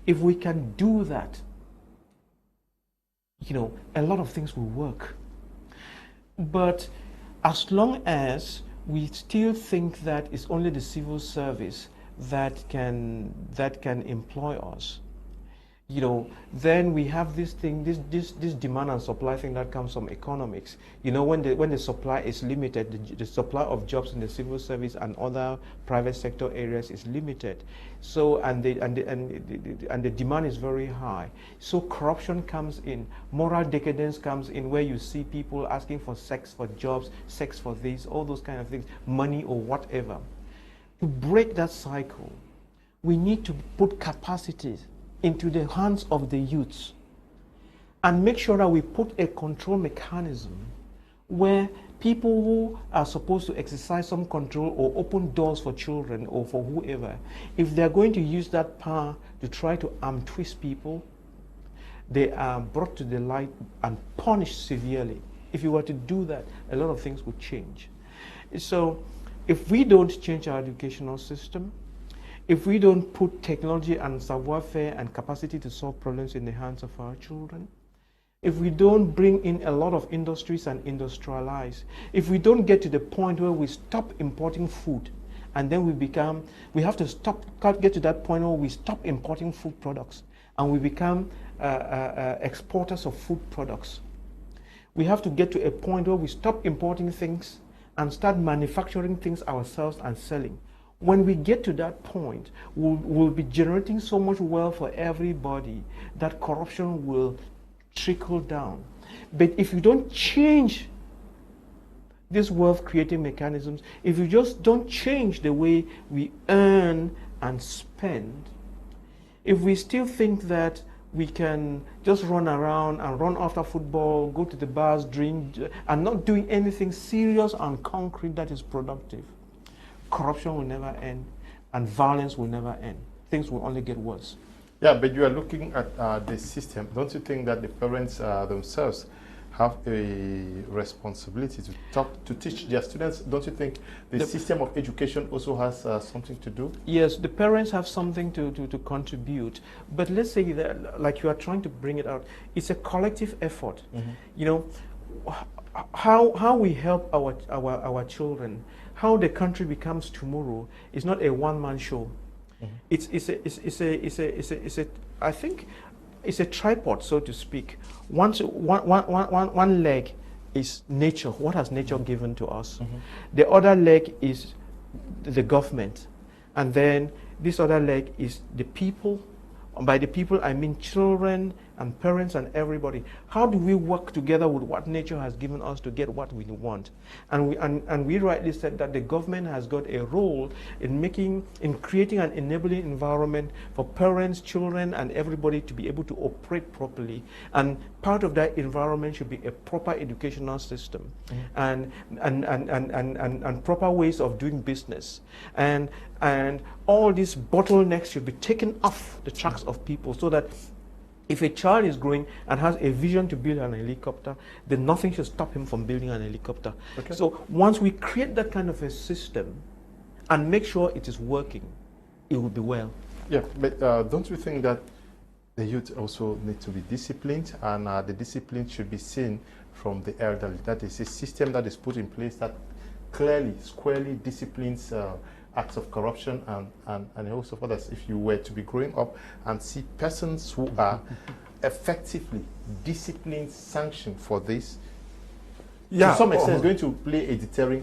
Speaker 2: If we can do that, you know, a lot of things will work. But as long as we still think that it's only the civil service that can employ us, you know, then we have this thing, this demand and supply thing that comes from economics. You know, when the supply is limited, the supply of jobs in the civil service and other private sector areas is limited. So and the demand is very high. So corruption comes in, moral decadence comes in, where you see people asking for sex for jobs, sex for this, all those kind of things, money or whatever. To break that cycle, we need to put capacities into the hands of the youths and make sure that we put a control mechanism where people who are supposed to exercise some control or open doors for children or for whoever, if they're going to use that power to try to twist people, they are brought to the light and punished severely. If you were to do that, a lot of things would change. So if we don't change our educational system, if we don't put technology and savoir-faire and capacity to solve problems in the hands of our children, if we don't bring in a lot of industries and industrialize, if we don't get to the point where we stop importing food, and then we have to get to that point where we stop importing food products, and we become exporters of food products. We have to get to a point where we stop importing things and start manufacturing things ourselves and selling. When we get to that point, we'll be generating so much wealth for everybody that corruption will trickle down. But if you don't change these wealth creating mechanisms, if you just don't change the way we earn and spend, if we still think that we can just run around and run after football, go to the bars, drink, and not doing anything serious and concrete that is productive, corruption will never end and violence will never end. Things will only get worse.
Speaker 1: Yeah, but you are looking at the system. Don't you think that the parents themselves have a responsibility to teach their students? Don't you think the system of education also has something to do? Yes,
Speaker 2: the parents have something to contribute. But let's say that, like you are trying to bring it out, it's a collective effort. Mm-hmm. You know, how we help our children, how the country becomes tomorrow is not a one-man show. Mm-hmm. I think it's a tripod, so to speak. One leg is nature. What has nature given to us? Mm-hmm. The other leg is the government. And then this other leg is the people. By the people, I mean children and parents and everybody. How do we work together with what nature has given us to get what we want? And we rightly said that the government has got a role in creating an enabling environment for parents, children, and everybody to be able to operate properly. And part of that environment should be a proper educational system, mm-hmm. and proper ways of doing business. And all these bottlenecks should be taken off the tracks of people, so that if a child is growing and has a vision to build an helicopter, then nothing should stop him from building an helicopter. Okay. So once we create that kind of a system and make sure it is working, it will be well.
Speaker 1: Yeah, but don't you think that the youth also need to be disciplined, and the discipline should be seen from the elderly? That is a system that is put in place that clearly, squarely disciplines acts of corruption and also others. If you were to be growing up and see persons who are effectively disciplined, sanctioned for this, to some extent it's going to play a deterring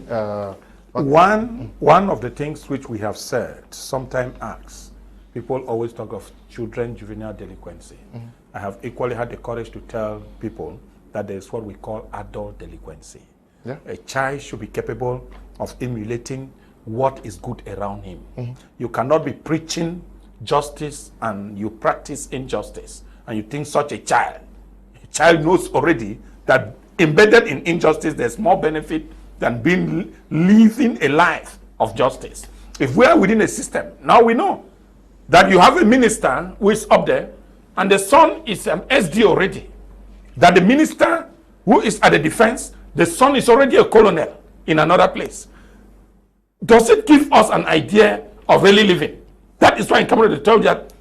Speaker 3: one of the things which we have said, sometimes acts, people always talk of children juvenile delinquency. Mm-hmm. I have equally had the courage to tell people that there is what we call adult delinquency. Yeah. A child should be capable of emulating what is good around him. Mm-hmm. You cannot be preaching justice and you practice injustice, and you think such a child knows already that embedded in injustice there's more benefit than living a life of justice. If we are within a system, now we know that you have a minister who is up there and the son is an SD already, that the minister who is at the defense, the son is already a colonel in another place. Does it give us an idea of really living? That is why in Cameroon they tell you that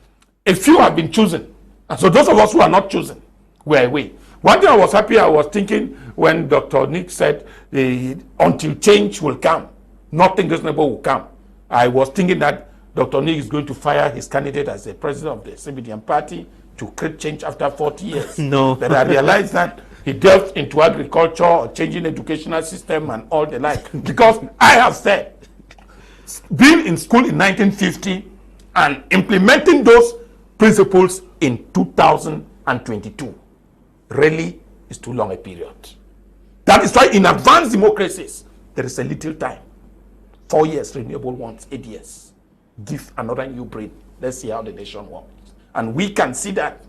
Speaker 3: a few have been chosen. And so those of us who are not chosen, we are away. One thing I was thinking when Dr. Nick said, until change will come, nothing reasonable will come. I was thinking that Dr. Nick is going to fire his candidate as the president of the CBDM party to create change after 40 years.
Speaker 2: No.
Speaker 3: But I realized that he delved into agriculture or changing educational system and all the like. Because I have said, being in school in 1950 and implementing those principles in 2022 really is too long a period. That is why in advanced democracies, there is a little time. 4 years, renewable ones, 8 years. Give another new brain. Let's see how the nation works. And we can see that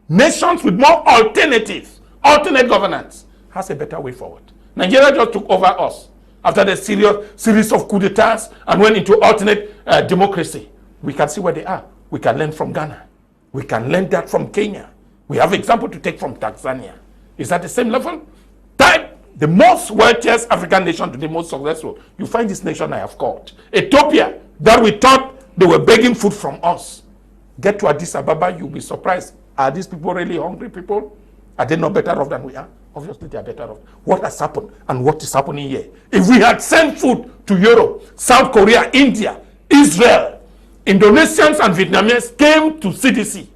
Speaker 3: nations with more alternate governance has a better way forward. Nigeria just took over us after the series of coup d'etats and went into alternate democracy. We can see where they are. We can learn from Ghana. We can learn that from Kenya. We have example to take from Tanzania. Is that the same level? Type the most wealthiest African nation to the most successful. You find this nation I have called Ethiopia, that we thought they were begging food from us. Get to Addis Ababa, you'll be surprised. Are these people really hungry people? Are they not better off than we are? Obviously, they are better off. What has happened and what is happening here? If we had sent food to Europe, South Korea, India, Israel, Indonesians and Vietnamese came to CDC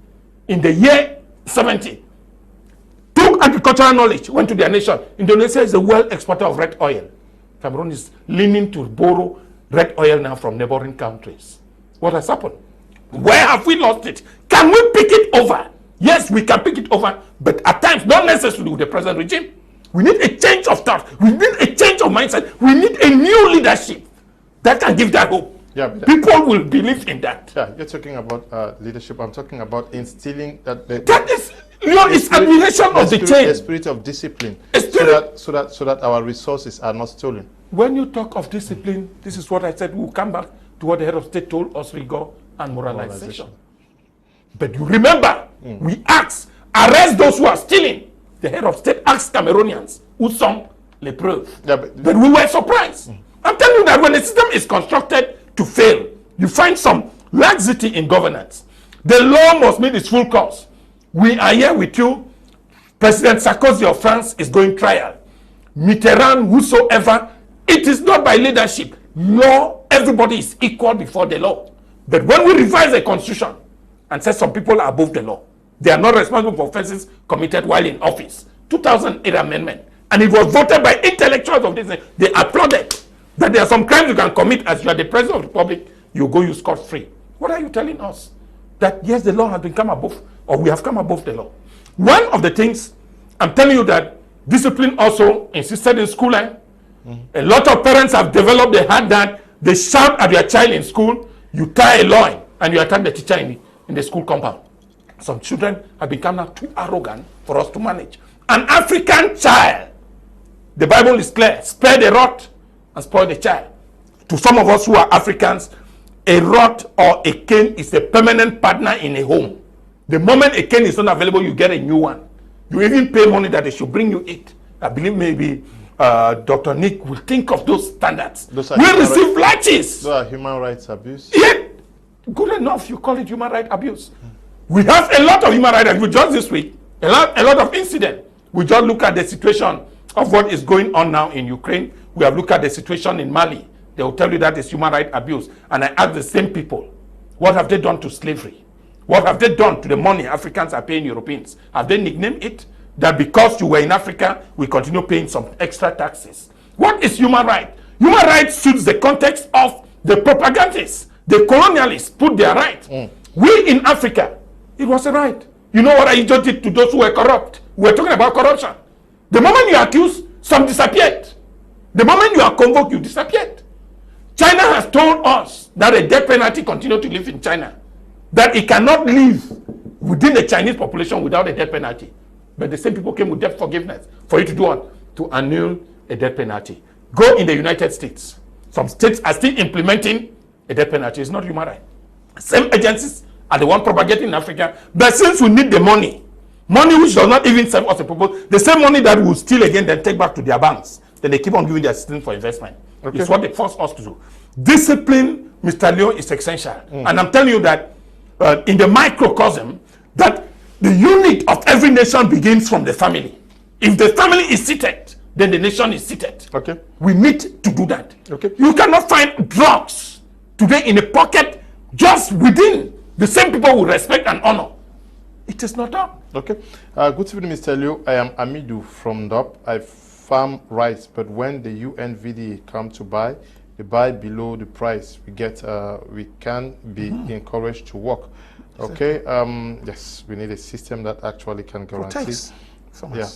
Speaker 3: in the year 70, took agricultural knowledge, went to their nation. Indonesia is a world exporter of red oil. Cameroon is leaning to borrow red oil now from neighboring countries. What has happened? Where have we lost it? Can we pick it over? Yes, we can pick it over, but at times not necessarily with the present regime. We need a change of thought. We need a change of mindset. We need a new leadership that can give that hope. Yeah, people will believe in that.
Speaker 1: Yeah, you're talking about leadership. I'm talking about instilling that.
Speaker 3: That is, you know, it's admiration of the change.
Speaker 1: The spirit of discipline, so that our resources are not stolen.
Speaker 3: When you talk of discipline, this is what I said. We'll come back to what the head of state told us: rigor and moralization. But you remember, we asked, arrest those who are stealing. The head of state asked Cameroonians who sung les preuves. Yeah, but we were surprised. I'm telling you that when a system is constructed to fail, you find some laxity in governance. The law must meet its full course. We are here with you. President Sarkozy of France is going trial. Mitterrand, whosoever, it is not by leadership. Law, everybody is equal before the law. But when we revise the constitution and say some people are above the law, they are not responsible for offenses committed while in office. 2008 amendment. And it was voted by intellectuals of this. They applauded that there are some crimes you can commit as you are the president of the republic, you go, you scot-free. What are you telling us? That yes, the law has been come above, or we have come above the law. One of the things, I'm telling you that discipline also insisted in school. A lot of parents have developed the habit that they shout at their child in school, you tie a line, and you attack the teacher in the school compound. Some children have become now too arrogant for us to manage. An African child, the Bible is clear, spare the rod and spoil the child. To some of us who are Africans, a rod or a cane is a permanent partner in a home. The moment a cane is not available, you get a new one. You even pay money that they should bring you it. I believe maybe Dr. Nick will think of those standards. We receive latches.
Speaker 1: Those are human rights abuse.
Speaker 3: Yeah, good enough. You call it human rights abuse. We have a lot of human rights abuse. Just this week, a lot of incidents. We just look at the situation of what is going on now in Ukraine. We have looked at the situation in Mali. They will tell you that is human rights abuse. And I ask the same people, what have they done to slavery? What have they done to the money Africans are paying Europeans? Have they nicknamed it? That because you were in Africa, we continue paying some extra taxes. What is human right? Human rights suits the context of the propagandists. The colonialists put their right. We in Africa, it was a right. You know what I just did to those who were corrupt? We were talking about corruption. The moment you accuse, some disappeared. The moment you are convoked, you disappeared. China has told us that a death penalty continues to live in China. That it cannot live within the Chinese population without a death penalty. But the same people came with debt forgiveness for you to do what? To annul a death penalty. Go in the United States. Some states are still implementing a death penalty. It's not human right. Same agencies are the one propagating in Africa. But since we need the money which does not even serve us a purpose, the same money that will steal again, then take back to their banks. Then they keep on giving their assistance for investment. Okay. It's what they force us to do. Discipline, Mr. Leo, is essential. And I'm telling you that in the microcosm, that the unit of every nation begins from the family. If the family is seated, then the nation is seated. Okay. We need to do that. Okay. You cannot find drugs today in a pocket just within the same people who respect and honor. It is not done. Okay.
Speaker 1: Good evening, Mr. Liu. I am Amidou from DOP. I farm rice, but when the UNVD come to buy, they buy below the price. We can be encouraged to work. Okay. Yes, we need a system that actually can guarantee. Yeah.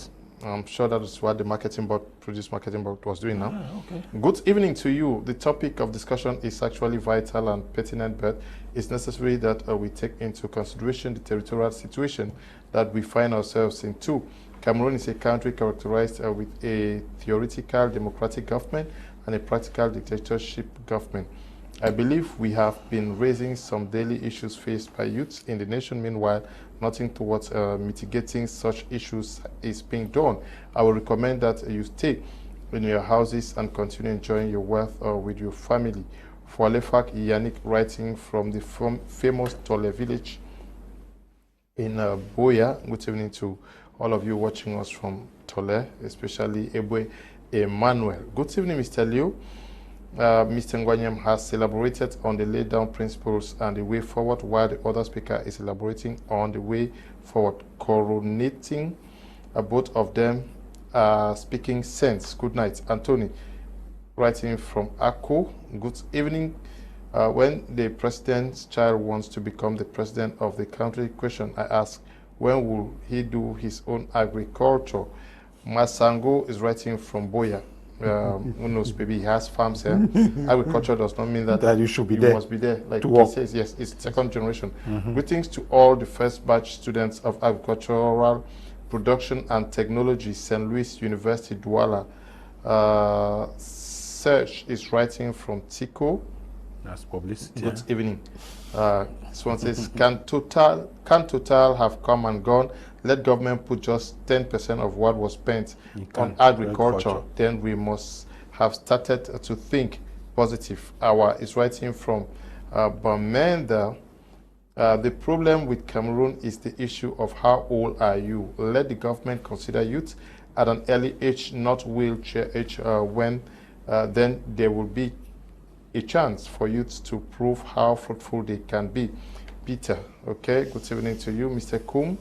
Speaker 1: I'm sure that is what the marketing board, produce marketing board, was doing now. Okay. Good evening to you. The topic of discussion is actually vital and pertinent, but it's necessary that we take into consideration the territorial situation that we find ourselves in too. Cameroon is a country characterized with a theoretical democratic government and a practical dictatorship government. I believe we have been raising some daily issues faced by youths in the nation. Meanwhile, nothing towards mitigating such issues is being done. I will recommend that you stay in your houses and continue enjoying your wealth with your family. For Alefak Yannick, writing from the famous Tole village in Boya. Good evening to all of you watching us from Tole, especially Ebwe Emmanuel. Good evening, Mr. Liu. Mr. Ngwaniam has elaborated on the laid down principles and the way forward, while the other speaker is elaborating on the way forward, coronating both of them speaking sense. Good night. Anthony, writing from Akko. Good evening. When the president's child wants to become the president of the country, question I ask, when will he do his own agriculture? Masango is writing from Boya. Who knows, maybe he has farms here. Agriculture does not mean that
Speaker 3: you should be
Speaker 1: you
Speaker 3: there.
Speaker 1: must be there. Like
Speaker 3: to
Speaker 1: he
Speaker 3: work.
Speaker 1: says, yes, it's second generation. Greetings to all the first batch students of agricultural production and technology, St. Louis University, Douala. Serge is writing from Tico.
Speaker 3: That's publicity.
Speaker 1: Good evening. This one says, can Total have come and gone? Let government put just 10% of what was spent on agriculture. Then we must have started to think positive. Our is writing from Bamenda. The problem with Cameroon is the issue of how old are you. Let the government consider youth at an early age, not wheelchair age, when then there will be a chance for youths to prove how fruitful they can be. Peter, okay, good evening to you. Mr. Kum,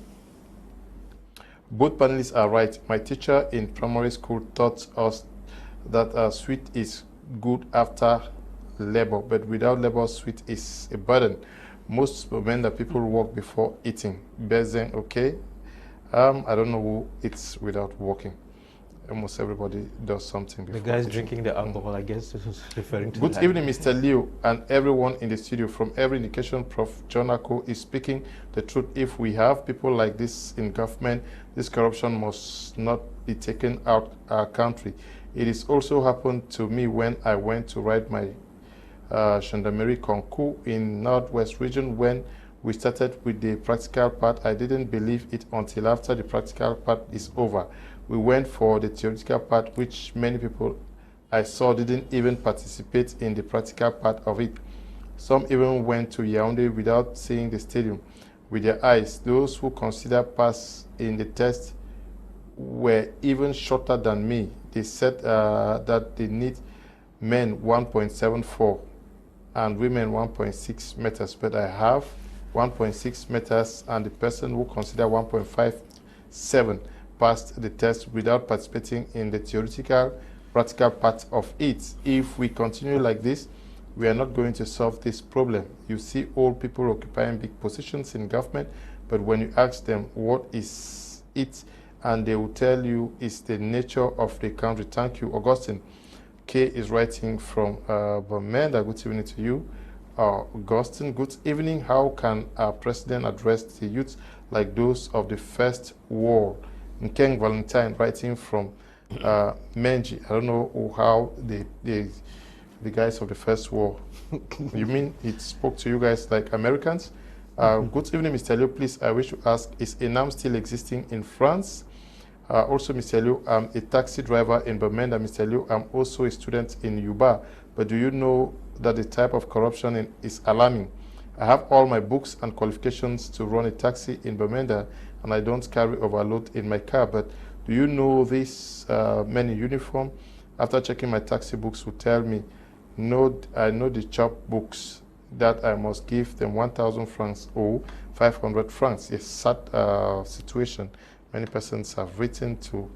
Speaker 1: both panelists are right. My teacher in primary school taught us that sweet is good after labor, but without labor, sweet is a burden. Most men that people work before eating. Bezen, okay. I don't know who eats without working. Almost everybody does something before.
Speaker 2: The guys
Speaker 1: eating.
Speaker 2: drinking the alcohol, I guess, is referring to
Speaker 1: Good
Speaker 2: that.
Speaker 1: evening, Mr. Leo, and everyone in the studio. From every indication, Prof. Jonako is speaking the truth. If we have people like this in government, this corruption must not be taken out our country. It is also happened to me when I went to write my gendarmerie concours in Northwest region. When we started with the practical part, I didn't believe it until after the practical part is over. We went for the theoretical part, which many people I saw didn't even participate in the practical part of it. Some even went to Yaoundé without seeing the stadium with their eyes. Those who consider pass in the test were even shorter than me. They said that they need men 1.74 and women 1.6 meters, but I have 1.6 meters, and the person who consider 1.57 passed the test without participating in the theoretical practical part of it. If we continue like this, we are not going to solve this problem. You see old people occupying big positions in government, but when you ask them what is it, and they will tell you it's the nature of the country. Thank you, Augustine. K is writing from Bamenda. Good evening to you. Augustine, good evening. How can our president address the youth like those of the First World? Nkeng Valentine writing from Menji. I don't know how the guys of the First War. You mean it spoke to you guys like Americans? Good evening, Mr. Leo. Please, I wish to ask, is ENAM still existing in France? Also, Mr. Leo, I'm a taxi driver in Bamenda. Mr. Leo, I'm also a student in Yuba. But do you know that the type of corruption is alarming? I have all my books and qualifications to run a taxi in Bamenda, and I don't carry overload in my car. But do you know this men in uniform, after checking my taxi books, will tell me, no, I know the chop books that I must give them 1,000 francs or 500 francs. It's sad situation. Many persons have written to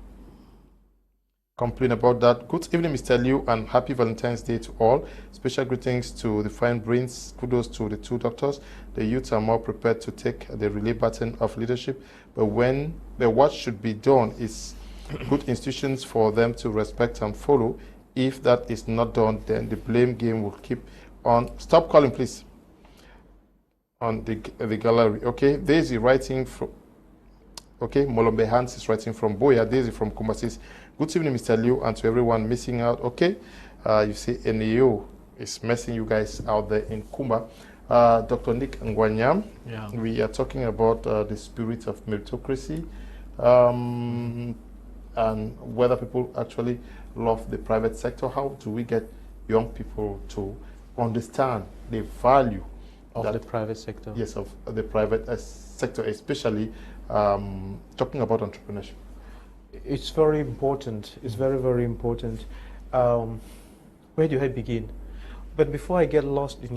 Speaker 1: complain about that. Good evening, Mr. Liu, and happy Valentine's Day to all. Special greetings to the fine brains. Kudos to the two doctors. The youths are more prepared to take the relay baton of leadership, but what should be done is good institutions for them to respect and follow. If that is not done, then the blame game will keep on. Stop calling, please. On the gallery. Okay, Daisy writing from. Okay, Molombe Hans is writing from Boya. Daisy from Kumba says, good evening, Mr. Liu, and to everyone missing out. Okay, you see NAO is messing you guys out there in Kumba. Dr. Nick Ngwaniam,
Speaker 2: Yeah.
Speaker 1: We are talking about the spirit of meritocracy and whether people actually love the private sector. How do we get young people to understand the value
Speaker 2: Of the private sector?
Speaker 1: Yes, of the private sector, especially talking about entrepreneurship.
Speaker 2: It's very important. It's very, very important. Where do I begin? But before I get lost in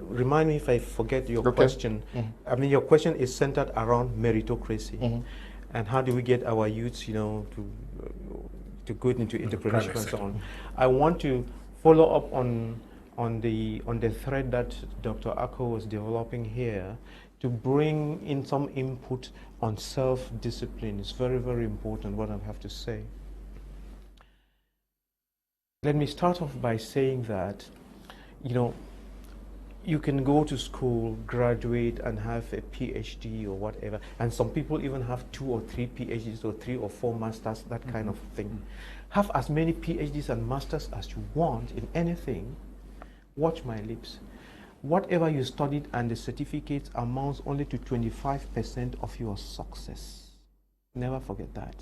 Speaker 2: remind me if I forget your question. I mean, your question is centered around meritocracy. And how do we get our youths, to go into entrepreneurship and so on. I want to follow up on the thread that Dr. Ako was developing here, to bring in some input on self-discipline. It's very, very important what I have to say. Let me start off by saying that, you can go to school, graduate, and have a PhD or whatever, and some people even have 2 or 3 PhDs or 3 or 4 masters, that kind of thing. Have as many PhDs and masters as you want in anything. Watch my lips. Whatever you studied and the certificates amounts only to 25% of your success. Never forget that.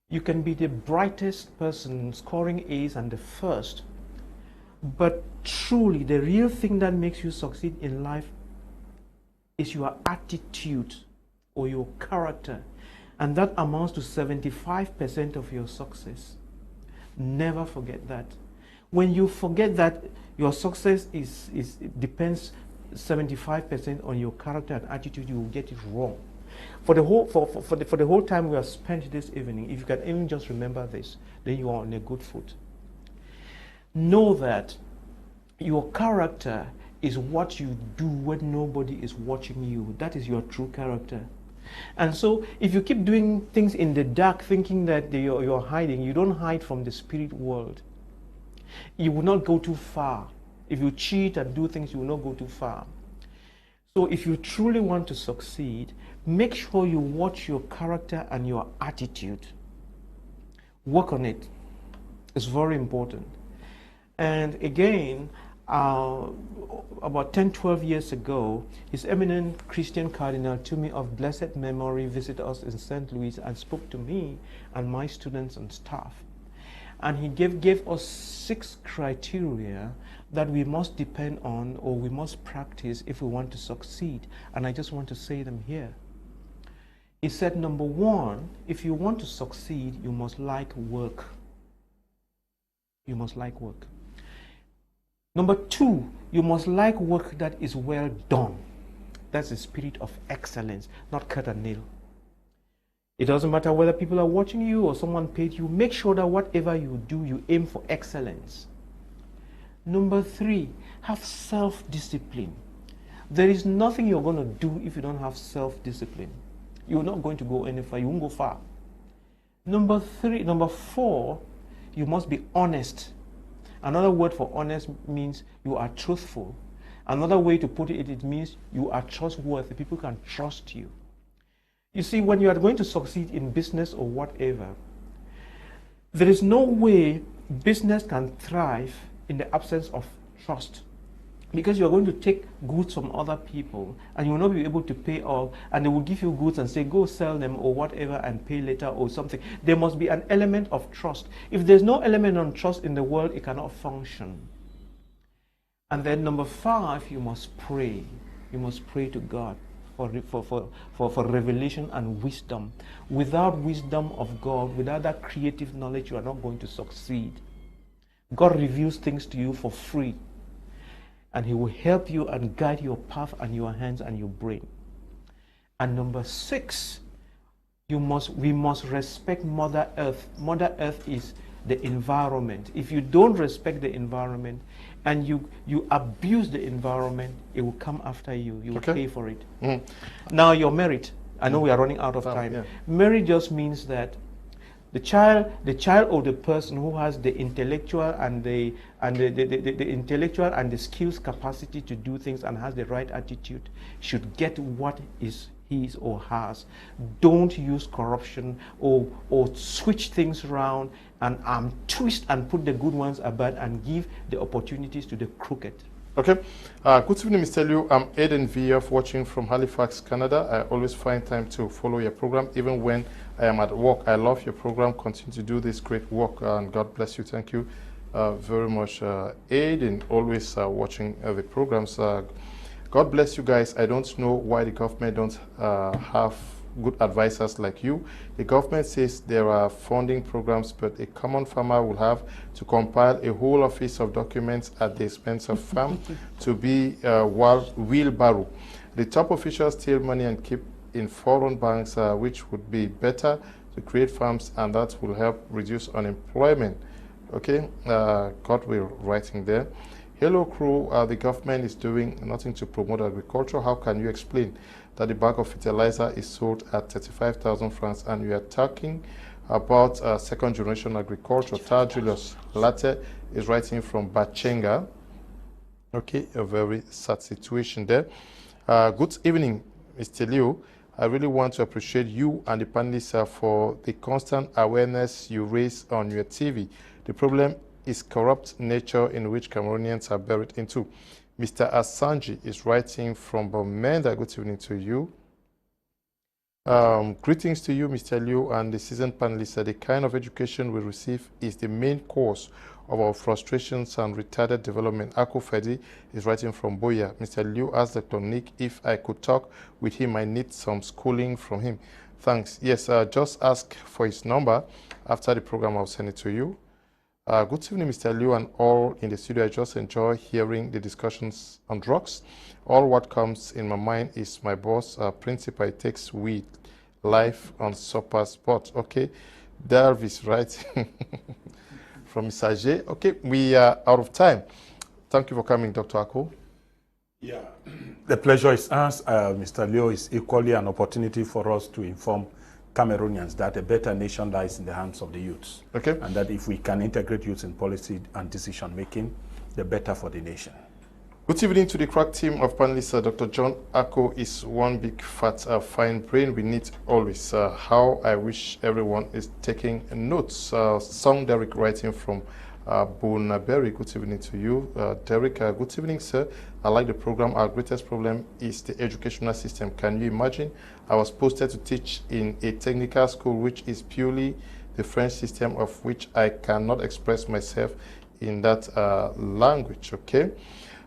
Speaker 2: You can be the brightest person, scoring A's and the first, but truly the real thing that makes you succeed in life is your attitude or your character, and that amounts to 75% of your success. Never forget that. When you forget that your success depends 75% on your character and attitude, you will get it wrong. For the whole time we have spent this evening, if you can even just remember this, then you are on a good foot. Know that your character is what you do when nobody is watching you. That is your true character. And so if you keep doing things in the dark thinking that you're hiding, you don't hide from the spirit world. You will not go too far. If you cheat and do things, you will not go too far. So if you truly want to succeed, make sure you watch your character and your attitude. Work on it. It's very important. And again, about 10, 12 years ago, His Eminent Christian Cardinal Tumi of blessed memory visited us in St. Louis and spoke to me and my students and staff. And he gave us 6 criteria that we must depend on or we must practice if we want to succeed. And I just want to say them here. He said, number 1, if you want to succeed, you must like work. You must like work. Number 2, you must like work that is well done. That's the spirit of excellence, not cut and nail. It doesn't matter whether people are watching you or someone paid you. Make sure that whatever you do, you aim for excellence. Number 3, have self-discipline. There is nothing you're going to do if you don't have self-discipline. You're not going to go any far. You won't go far. Number 4, you must be honest. Another word for honest means you are truthful. Another way to put it, it means you are trustworthy. People can trust you. You see, when you are going to succeed in business or whatever, there is no way business can thrive in the absence of trust. Because you are going to take goods from other people and you will not be able to pay all, and they will give you goods and say, go sell them or whatever and pay later or something. There must be an element of trust. If there's no element of trust in the world, it cannot function. And then number 5, you must pray. You must pray to God for revelation and wisdom. Without wisdom of God, without that creative knowledge, you are not going to succeed. God reveals things to you for free. And He will help you and guide your path and your hands and your brain. And number 6, we must respect Mother Earth. Mother Earth is the environment. If you don't respect the environment and you abuse the environment, it will come after you. You will pay for it. Now your merit. I know we are running out of time. Yeah. Merit just means that the child or the person who has the intellectual and the intellectual and the skills capacity to do things and has the right attitude should get what is his or hers. Don't use corruption or switch things around and twist and put the good ones about and give the opportunities to the crooked.
Speaker 1: Okay. Good evening, Mr. Liu. I'm Aiden VF watching from Halifax, Canada. I always find time to follow your program, even when I am at work. I love your program. Continue to do this great work, and God bless you. Thank you very much, Aiden, always watching the programs. God bless you guys. I don't know why the government don't have good advisors like you. The government says there are funding programs, but a common farmer will have to compile a whole office of documents at the expense of farm to be wheelbarrow. The top officials steal money and keep in foreign banks, which would be better to create farms, and that will help reduce unemployment. Okay, God will writing there. Hello crew, the government is doing nothing to promote agriculture. How can you explain that the bag of fertilizer is sold at 35,000 francs and we are talking about second generation agriculture? Tar Julius Latte is writing from Bachenga. Okay, a very sad situation there. Good evening, Mr. Liu. I really want to appreciate you and the panelists for the constant awareness you raise on your TV. The problem is corrupt nature in which Cameroonians are buried into. Mr. Asanji is writing from Bomenda. Good evening to you. Greetings to you, Mr. Liu, and the seasoned panelists. The kind of education we receive is the main cause of our frustrations and retarded development. Ako Fedi is writing from Boya. Mr. Liu asked Dr. Nick if I could talk with him. I need some schooling from him. Thanks. Yes, just ask for his number. After the program, I'll send it to you. Good evening, Mr. Liu, and all in the studio. I just enjoy hearing the discussions on drugs. All what comes in my mind is my boss, principal, takes weed, life on super spot. Okay, Derv is right from Mr. J. Okay, we are out of time. Thank you for coming, Dr. Ako.
Speaker 3: Yeah, the pleasure is ours. Mr. Liu is equally an opportunity for us to inform Cameroonians that a better nation lies in the hands of the youths.
Speaker 1: Okay.
Speaker 3: And that if we can integrate youth in policy and decision making, the better for the nation.
Speaker 1: Good evening to the crack team of panelists. Dr. John Ako is one big fat fine brain we need always. How I wish everyone is taking notes. Song Derek writing from Bonaberry. Good evening to you. Derek, good evening, sir. I like the program. Our greatest problem is the educational system. Can you imagine? I was posted to teach in a technical school which is purely the French system, of which I cannot express myself in that language. Okay.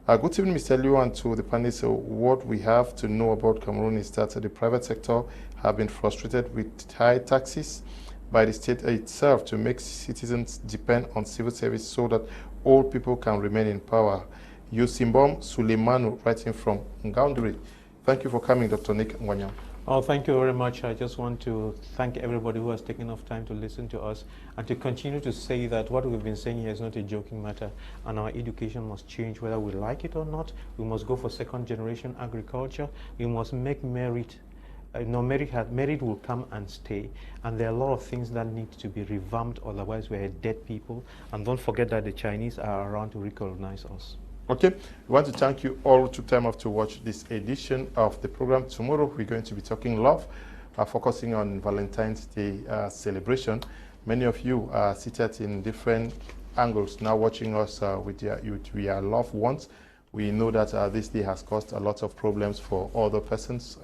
Speaker 1: Good evening, Mr. Liu, and to the panelists. What we have to know about Cameroon is that the private sector have been frustrated with high taxes by the state itself to make citizens depend on civil service so that all people can remain in power. Yusimbom Suleimanu, writing from Ngwaniam. Thank you for coming, Dr. Nick Ngwaniam.
Speaker 2: Oh, thank you very much. I just want to thank everybody who has taken enough time to listen to us and to continue to say that what we've been saying here is not a joking matter, and our education must change whether we like it or not. We must go for second generation agriculture. We must make merit. Merit will come and stay, and there are a lot of things that need to be revamped, otherwise we're dead people. And don't forget that the Chinese are around to recolonize us.
Speaker 1: Okay, we want to thank you all who took time off to watch this edition of the program. Tomorrow we're going to be talking love, focusing on Valentine's Day celebration. Many of you are seated in different angles now watching us with your loved ones. We know that this day has caused a lot of problems for other persons,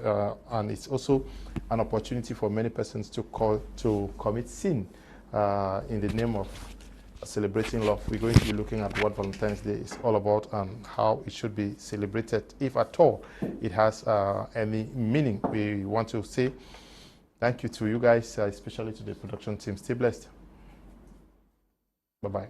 Speaker 1: and it's also an opportunity for many persons to commit sin in the name of celebrating love. We're going to be looking at what Valentine's Day is all about and how it should be celebrated, if at all it has any meaning. We want to say thank you to you guys, especially to the production team. Stay blessed. Bye-bye.